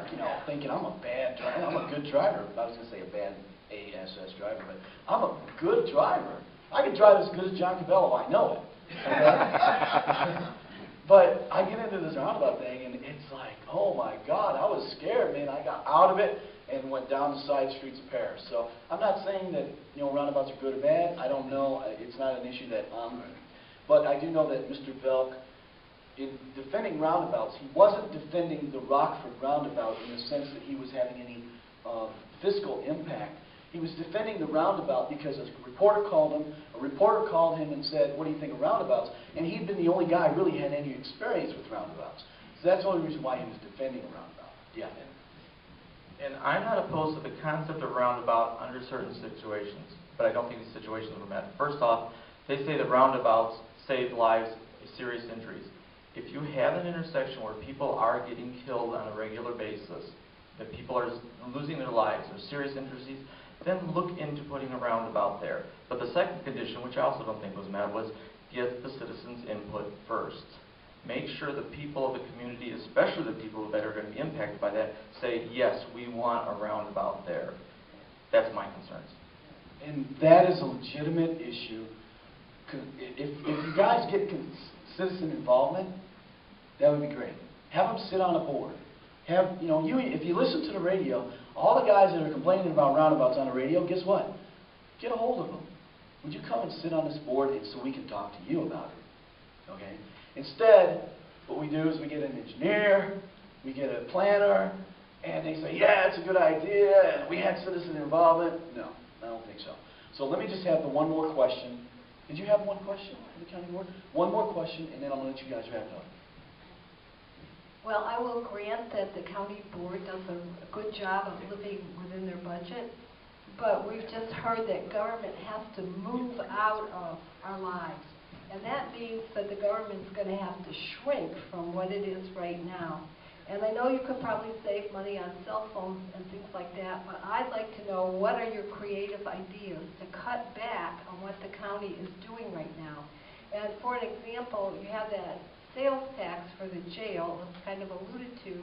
thinking I'm a bad driver. I'm a good driver. I was going to say a bad ASS driver, but I'm a good driver. I can drive as good as John Cabello. I know it. But I get into this roundabout thing, and it's like, oh, my God. I was scared, man. I got out of it and went down the side streets of Paris. So I'm not saying that roundabouts are good or bad. I don't know. It's not an issue that but I do know that Mr. Belk, in defending roundabouts, he wasn't defending the Rockford roundabout in the sense that he was having any fiscal impact. He was defending the roundabout because a reporter called him and said, what do you think of roundabouts? And he'd been the only guy who really had any experience with roundabouts. So that's the only reason why he was defending a roundabout. Yeah. And I'm not opposed to the concept of roundabout under certain situations, but I don't think these situations were met. First off, they say that roundabouts save lives, serious injuries. If you have an intersection where people are getting killed on a regular basis, that people are losing their lives or serious injuries, then look into putting a roundabout there. But the second condition, which I also don't think was met, was get the citizens' input first. Make sure the people of the community, especially the people that are going to be impacted by that, say, yes, we want a roundabout there. That's my concerns. And that is a legitimate issue. If you guys get citizen involvement, that would be great. Have them sit on a board Have, you know, if you listen to the radio, all the guys that are complaining about roundabouts on the radio, guess what? Get a hold of them. Would you come and sit on this board and so we can talk to you about it? Okay? Instead, what we do is we get an engineer, we get a planner, and they say, yeah, it's a good idea, and we had citizen involvement. No, I don't think so. So let me just have the one more question. Did you have one question for the county board? One more question, and then I'm going to let you guys wrap it up. Well, I will grant that the county board does a good job of living within their budget, but we've just heard that government has to move out of our lives. And that means that the government's going to have to shrink from what it is right now. And I know you could probably save money on cell phones and things like that, but I'd like to know what are your creative ideas to cut back on what the county is doing right now. And for an example, you have that sales tax for the jail, was kind of alluded to,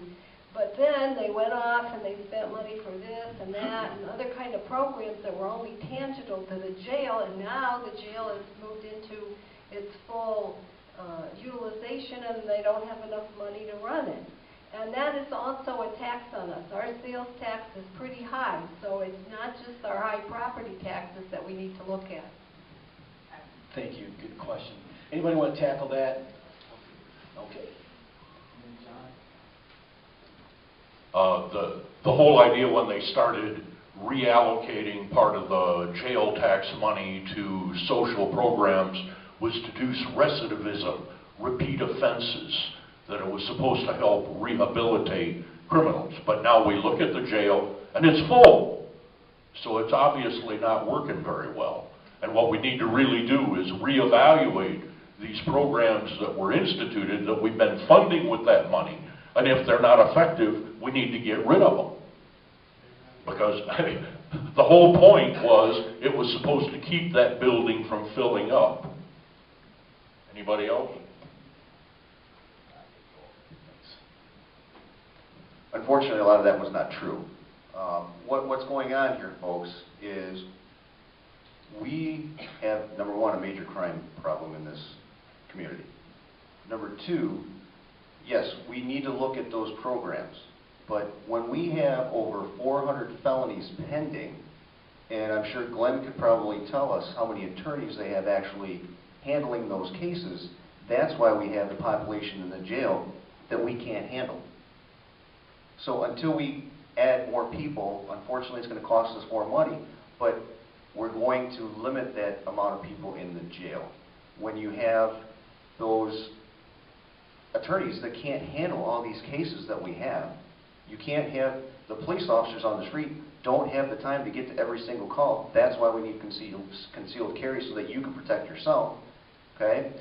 but then they went off and they spent money for this and that and other kind of programs that were only tangible to the jail, and now the jail has moved into its full utilization and they don't have enough money to run it. And that is also a tax on us. Our sales tax is pretty high, so it's not just our high property taxes that we need to look at. Thank you. Good question. Anybody want to tackle that? Okay. The whole idea when they started reallocating part of the jail tax money to social programs was to do recidivism, repeat offenses, that it was supposed to help rehabilitate criminals. But now we look at the jail and it's full. So it's obviously not working very well. And what we need to really do is reevaluate these programs that were instituted, that we've been funding with that money. And if they're not effective, we need to get rid of them. Because the whole point was it was supposed to keep that building from filling up. Anybody else? Unfortunately, a lot of that was not true. What's going on here, folks, is we have, number one, a major crime problem in this community. Number two, yes, we need to look at those programs. But when we have over 400 felonies pending, and I'm sure Glenn could probably tell us how many attorneys they have actually handling those cases, that's why we have the population in the jail that we can't handle. So until we add more people, unfortunately it's going to cost us more money, but we're going to limit that amount of people in the jail. When you have those attorneys that can't handle all these cases that we have, you can't have the police officers on the street don't have the time to get to every single call. That's why we need concealed carry, so that you can protect yourself. Okay?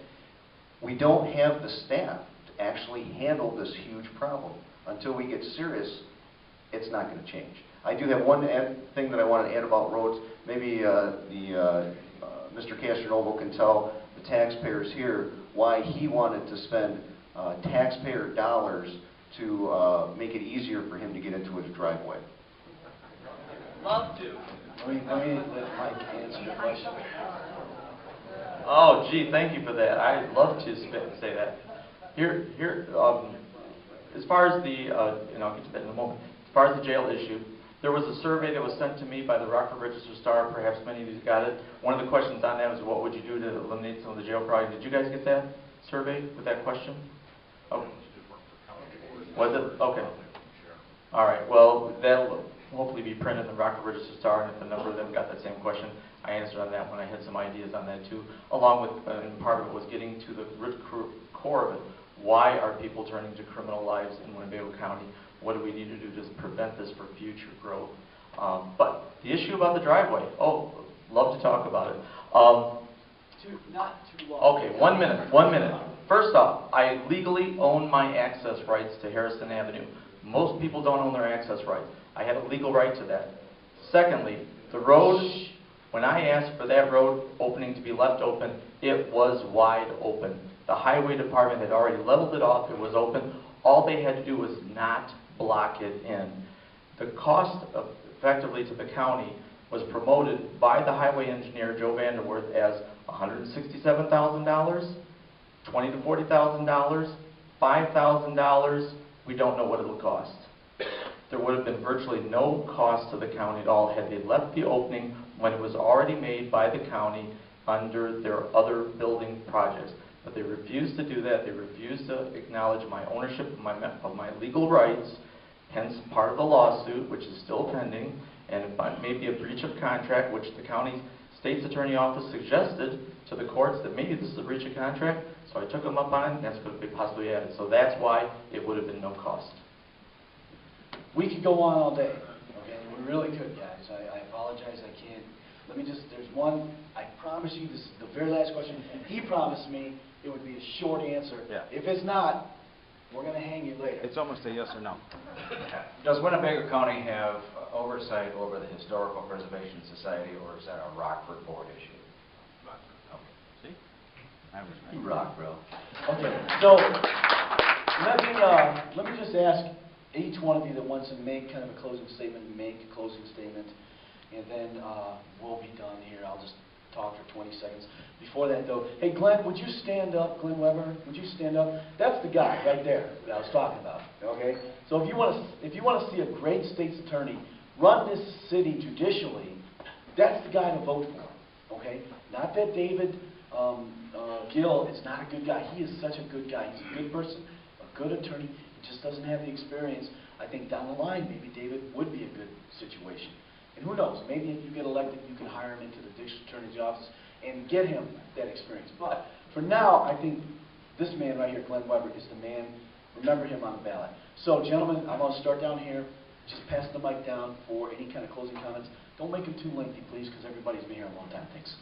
We don't have the staff to actually handle this huge problem. Until we get serious, it's not going to change. I do have one thing that I want to add about roads. Maybe Mr. Castronovo can tell the taxpayers here why he wanted to spend taxpayer dollars to make it easier for him to get into his driveway. Love to. Let me let Mike answer the question. Oh, gee, thank you for that. I'd love to say that. As far as the, and I'll get to that in a moment, as far as the jail issue, there was a survey that was sent to me by the Rockford Register-Star. Perhaps many of you got it. One of the questions on that was, what would you do to eliminate some of the jail crime? Did you guys get that survey with that question? Oh. Was it? Okay. All right. Well, that'll hopefully be printed in the Rockford Register-Star, and if a number of them got that same question, I answered on that one. I had some ideas on that too, along with, and part of it was getting to the root core of it. Why are people turning to criminal lives in Winnebago County? What do we need to do to prevent this for future growth? But the issue about the driveway, love to talk about it. Not too long. Okay, 1 minute. First off, I legally own my access rights to Harrison Avenue. Most people don't own their access rights. I have a legal right to that. Secondly, the road, when I asked for that road opening to be left open, it was wide open. The highway department had already leveled it off. It was open. All they had to do was not block it in. The cost effectively to the county was promoted by the highway engineer, Joe Vanderwerth, as $167,000, $20,000 to $40,000, $5,000. We don't know what it'll cost. there would have been virtually no cost to the county at all had they left the opening when it was already made by the county under their other building projects. But they refused to do that. They refused to acknowledge my ownership of my legal rights, hence part of the lawsuit, which is still pending, and it may be a breach of contract, which the county state's attorney office suggested to the courts that maybe this is a breach of contract, so I took them up on it, and that's going to be possibly added. So that's why it would have been no cost. We could go on all day, okay? We really could, guys. I apologize, I can't. Let me just, there's one, I promise you, this is the very last question. He promised me it would be a short answer. Yeah. If it's not, we're going to hang you later. It's almost a yes or no. Does Winnebago County have oversight over the Historical Preservation Society, or is that a Rockford Board issue? See? I was right. You rock, bro. Okay, so let me just ask each one of you that wants to make kind of a closing statement, make a closing statement, and then we'll be done here. I'll just talk for 20 seconds. Before that, though, hey, Glenn, would you stand up? Glenn Weber, would you stand up? That's the guy right there that I was talking about, okay? So if you want to see a great state's attorney run this city judicially, that's the guy to vote for, okay? Not that David Gill is not a good guy. He is such a good guy. He's a good person, a good attorney. He just doesn't have the experience. I think down the line, maybe David would be a good situation. And who knows, maybe if you get elected, you can hire him into the district attorney's office and get him that experience. But for now, I think this man right here, Glenn Weber, is the man. Remember him on the ballot. So, gentlemen, I'm going to start down here. Just pass the mic down for any kind of closing comments. Don't make them too lengthy, please, because everybody's been here a long time. Thanks.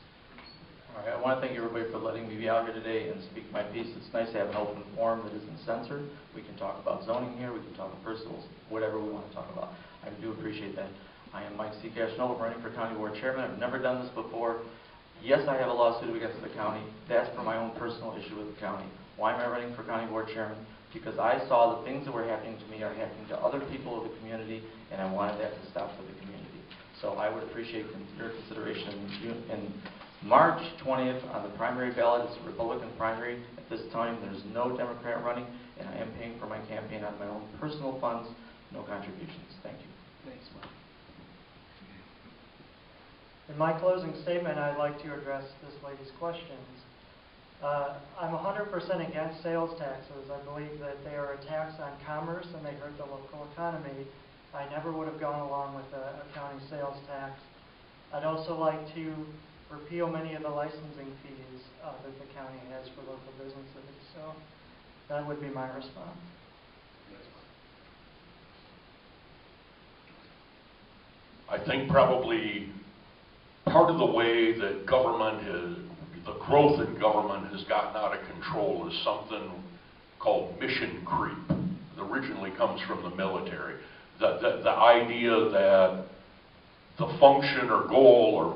All right, I want to thank everybody for letting me be out here today and speak my piece. It's nice to have an open forum that isn't censored. We can talk about zoning here. We can talk about personals, whatever we want to talk about. I do appreciate that. I am Mike C. Cashinova, running for County Board Chairman. I've never done this before. Yes, I have a lawsuit against the county. That's for my own personal issue with the county. Why am I running for County Board Chairman? Because I saw the things that were happening to me are happening to other people of the community, and I wanted that to stop for the community. So I would appreciate your consideration in March 20th on the primary ballot. It's a Republican primary. At this time, there's no Democrat running, and I am paying for my campaign out of my own personal funds, no contributions. Thank you. Thanks, Mike. In my closing statement, I'd like to address this lady's questions. I'm 100% against sales taxes. I believe that they are a tax on commerce and they hurt the local economy. I never would have gone along with a county sales tax. I'd also like to repeal many of the licensing fees that the county has for local businesses. So that would be my response. I think probably part of the way that government the growth in government has gotten out of control is something called mission creep. It originally comes from the military. The idea that the function or goal or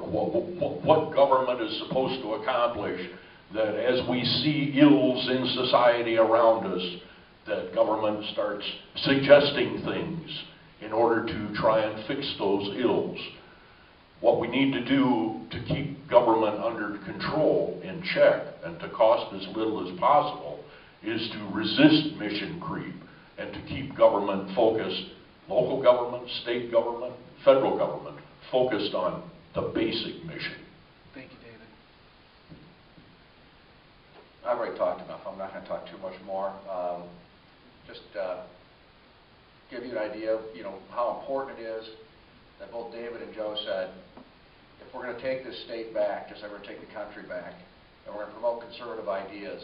what government is supposed to accomplish, that as we see ills in society around us, that government starts suggesting things in order to try and fix those ills. What we need to do to keep government under control, in check, and to cost as little as possible is to resist mission creep and to keep government focused, local government, state government, federal government, focused on the basic mission. Thank you, David. I've already talked enough. I'm not going to talk too much more. Just give you an idea of how important it is that both David and Joe said, if we're going to take this state back, just like we're going to take the country back, and we're going to promote conservative ideas,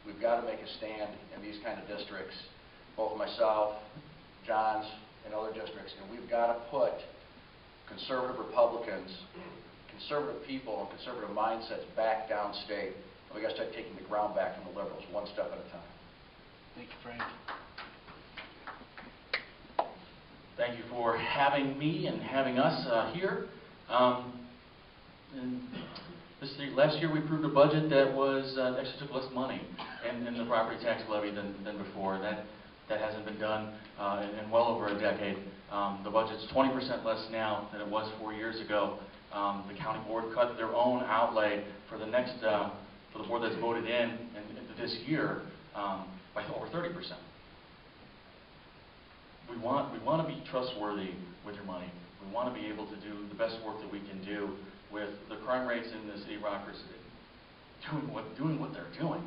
we've got to make a stand in these kind of districts, both myself, John's, and other districts, and we've got to put conservative Republicans, conservative people, and conservative mindsets back downstate. And we've got to start taking the ground back from the liberals, one step at a time. Thank you, Frank. Thank you for having me and having us here. And last year we approved a budget that was actually took less money in the property tax levy than before. That hasn't been done in well over a decade. The budget's 20% less now than it was 4 years ago. The county board cut their own outlay for the next for the board that's voted in this year by over 30%. we want to be trustworthy with your money. We want to be able to do the best work that we can do with the crime rates in the city of Rockford doing what they're doing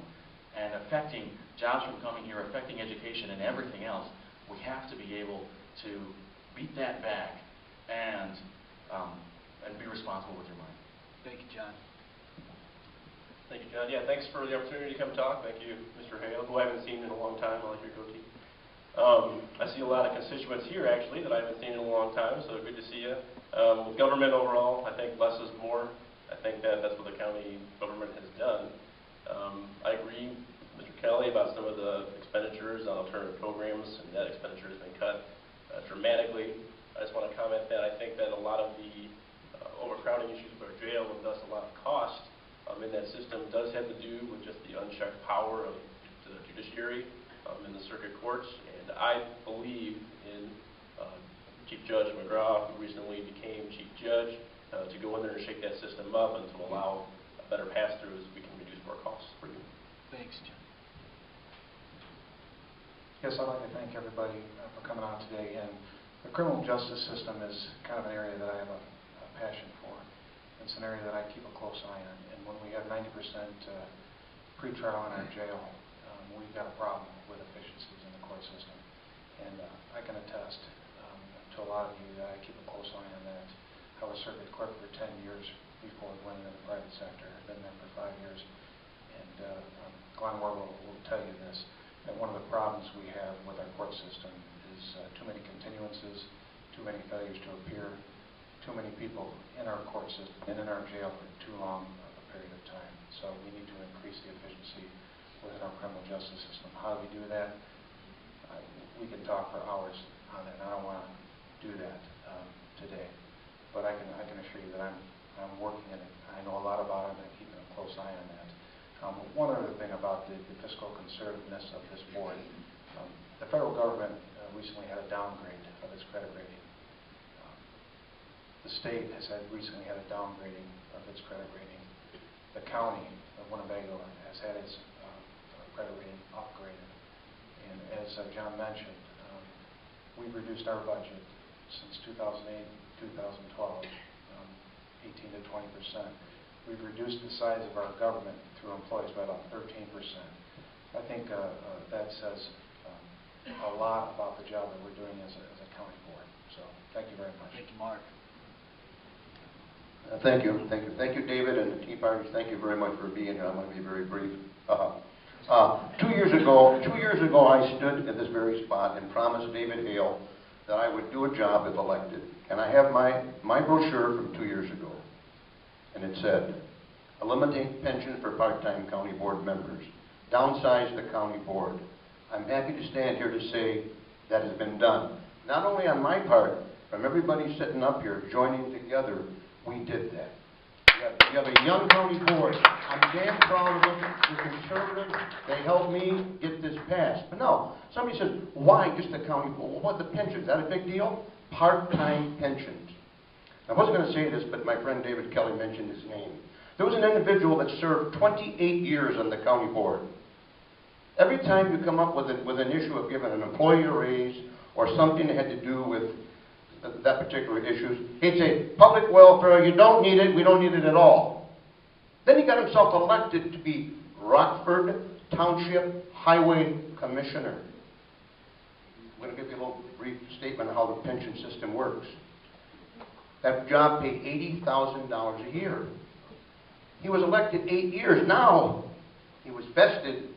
and affecting jobs from coming here, affecting education and everything else. We have to be able to beat that back and be responsible with your money. Thank you, John. Thank you, John. Yeah, thanks for the opportunity to come talk. Thank you, Mr. Hale, who I haven't seen in a long time. I like your goatee. I see a lot of constituents here, actually, that I haven't seen in a long time, so good to see you. With government overall, I think less is more. I think that's what the county government has done. I agree with Mr. Kelly about some of the expenditures on alternative programs, and that expenditure has been cut dramatically. I just want to comment that I think that a lot of the overcrowding issues with our jail, and thus a lot of cost in that system, does have to do with just the unchecked power of the judiciary in the circuit courts. And I believe in Chief Judge McGraw, who recently became Chief Judge, to go in there and shake that system up and to allow a better pass-through as we can reduce more costs for you. Thanks, John. Yes, I'd like to thank everybody for coming out today. And the criminal justice system is kind of an area that I have a passion for. It's an area that I keep a close eye on. And when we have 90% pretrial in our jail, we've got a problem with efficiencies in the court system. And I can attest to a lot of you that I keep a close eye on that. I was circuit clerk for 10 years before I went into the private sector. I've been there for 5 years. And Glenn Warwell will tell you this, that one of the problems we have with our court system is too many continuances, too many failures to appear, too many people in our court system and in our jail for too long of a period of time. So we need to increase the efficiency within our criminal justice system. How do we do that? We can talk for hours on it, and I don't want to do that today. But I can assure you that I'm working in it. I know a lot about it, and I'm keeping a close eye on that. One other thing about the fiscal conservativeness of this board. The federal government recently had a downgrade of its credit rating. The state has recently had a downgrading of its credit rating. The county of Winnebago has had its credit rating upgraded. And as John mentioned, we've reduced our budget since 2008, 2012, 18 to 20%. We've reduced the size of our government through employees by about 13%. I think that says a lot about the job that we're doing as a county board. So thank you very much. Thank you, Mark. Thank you, David, and the Tea Party. Thank you very much for being here. I'm going to be very brief. 2 years ago, I stood at this very spot and promised David Hale that I would do a job if elected. And I have my brochure from 2 years ago. And it said, eliminate pension for part-time county board members, downsize the county board. I'm happy to stand here to say that has been done. Not only on my part, from everybody sitting up here joining together, we did that. We have a young county board. I'm damn proud of them. The conservatives, they helped me get this passed. But no, somebody says, why just the county board? Well, what, the pensions? Is that a big deal? Part-time pensions. I wasn't going to say this, but my friend David Kelly mentioned his name. There was an individual that served 28 years on the county board. Every time you come up with an issue of giving an employee a raise or something that had to do with that particular issue, he'd say, public welfare, you don't need it, we don't need it at all. Then he got himself elected to be Rockford Township Highway Commissioner. I'm going to give you a little brief statement on how the pension system works. That job paid $80,000 a year. He was elected 8 years. Now, he was vested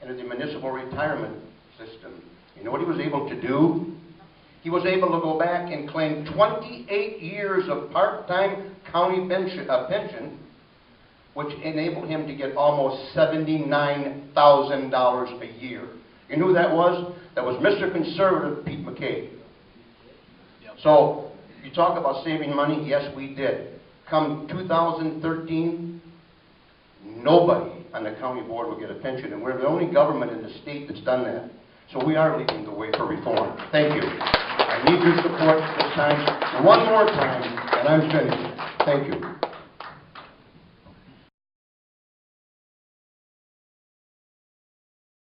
into the municipal retirement system. You know what he was able to do? He was able to go back and claim 28 years of part-time county pension, which enabled him to get almost $79,000 a year. You know who that was? That was Mr. Conservative Pete McKay. Yep. So, you talk about saving money, yes, we did. Come 2013, nobody on the county board will get a pension, and we're the only government in the state that's done that. So we are leading the way for reform. Thank you. I need your support this time, one more time, and I'm finished. Thank you.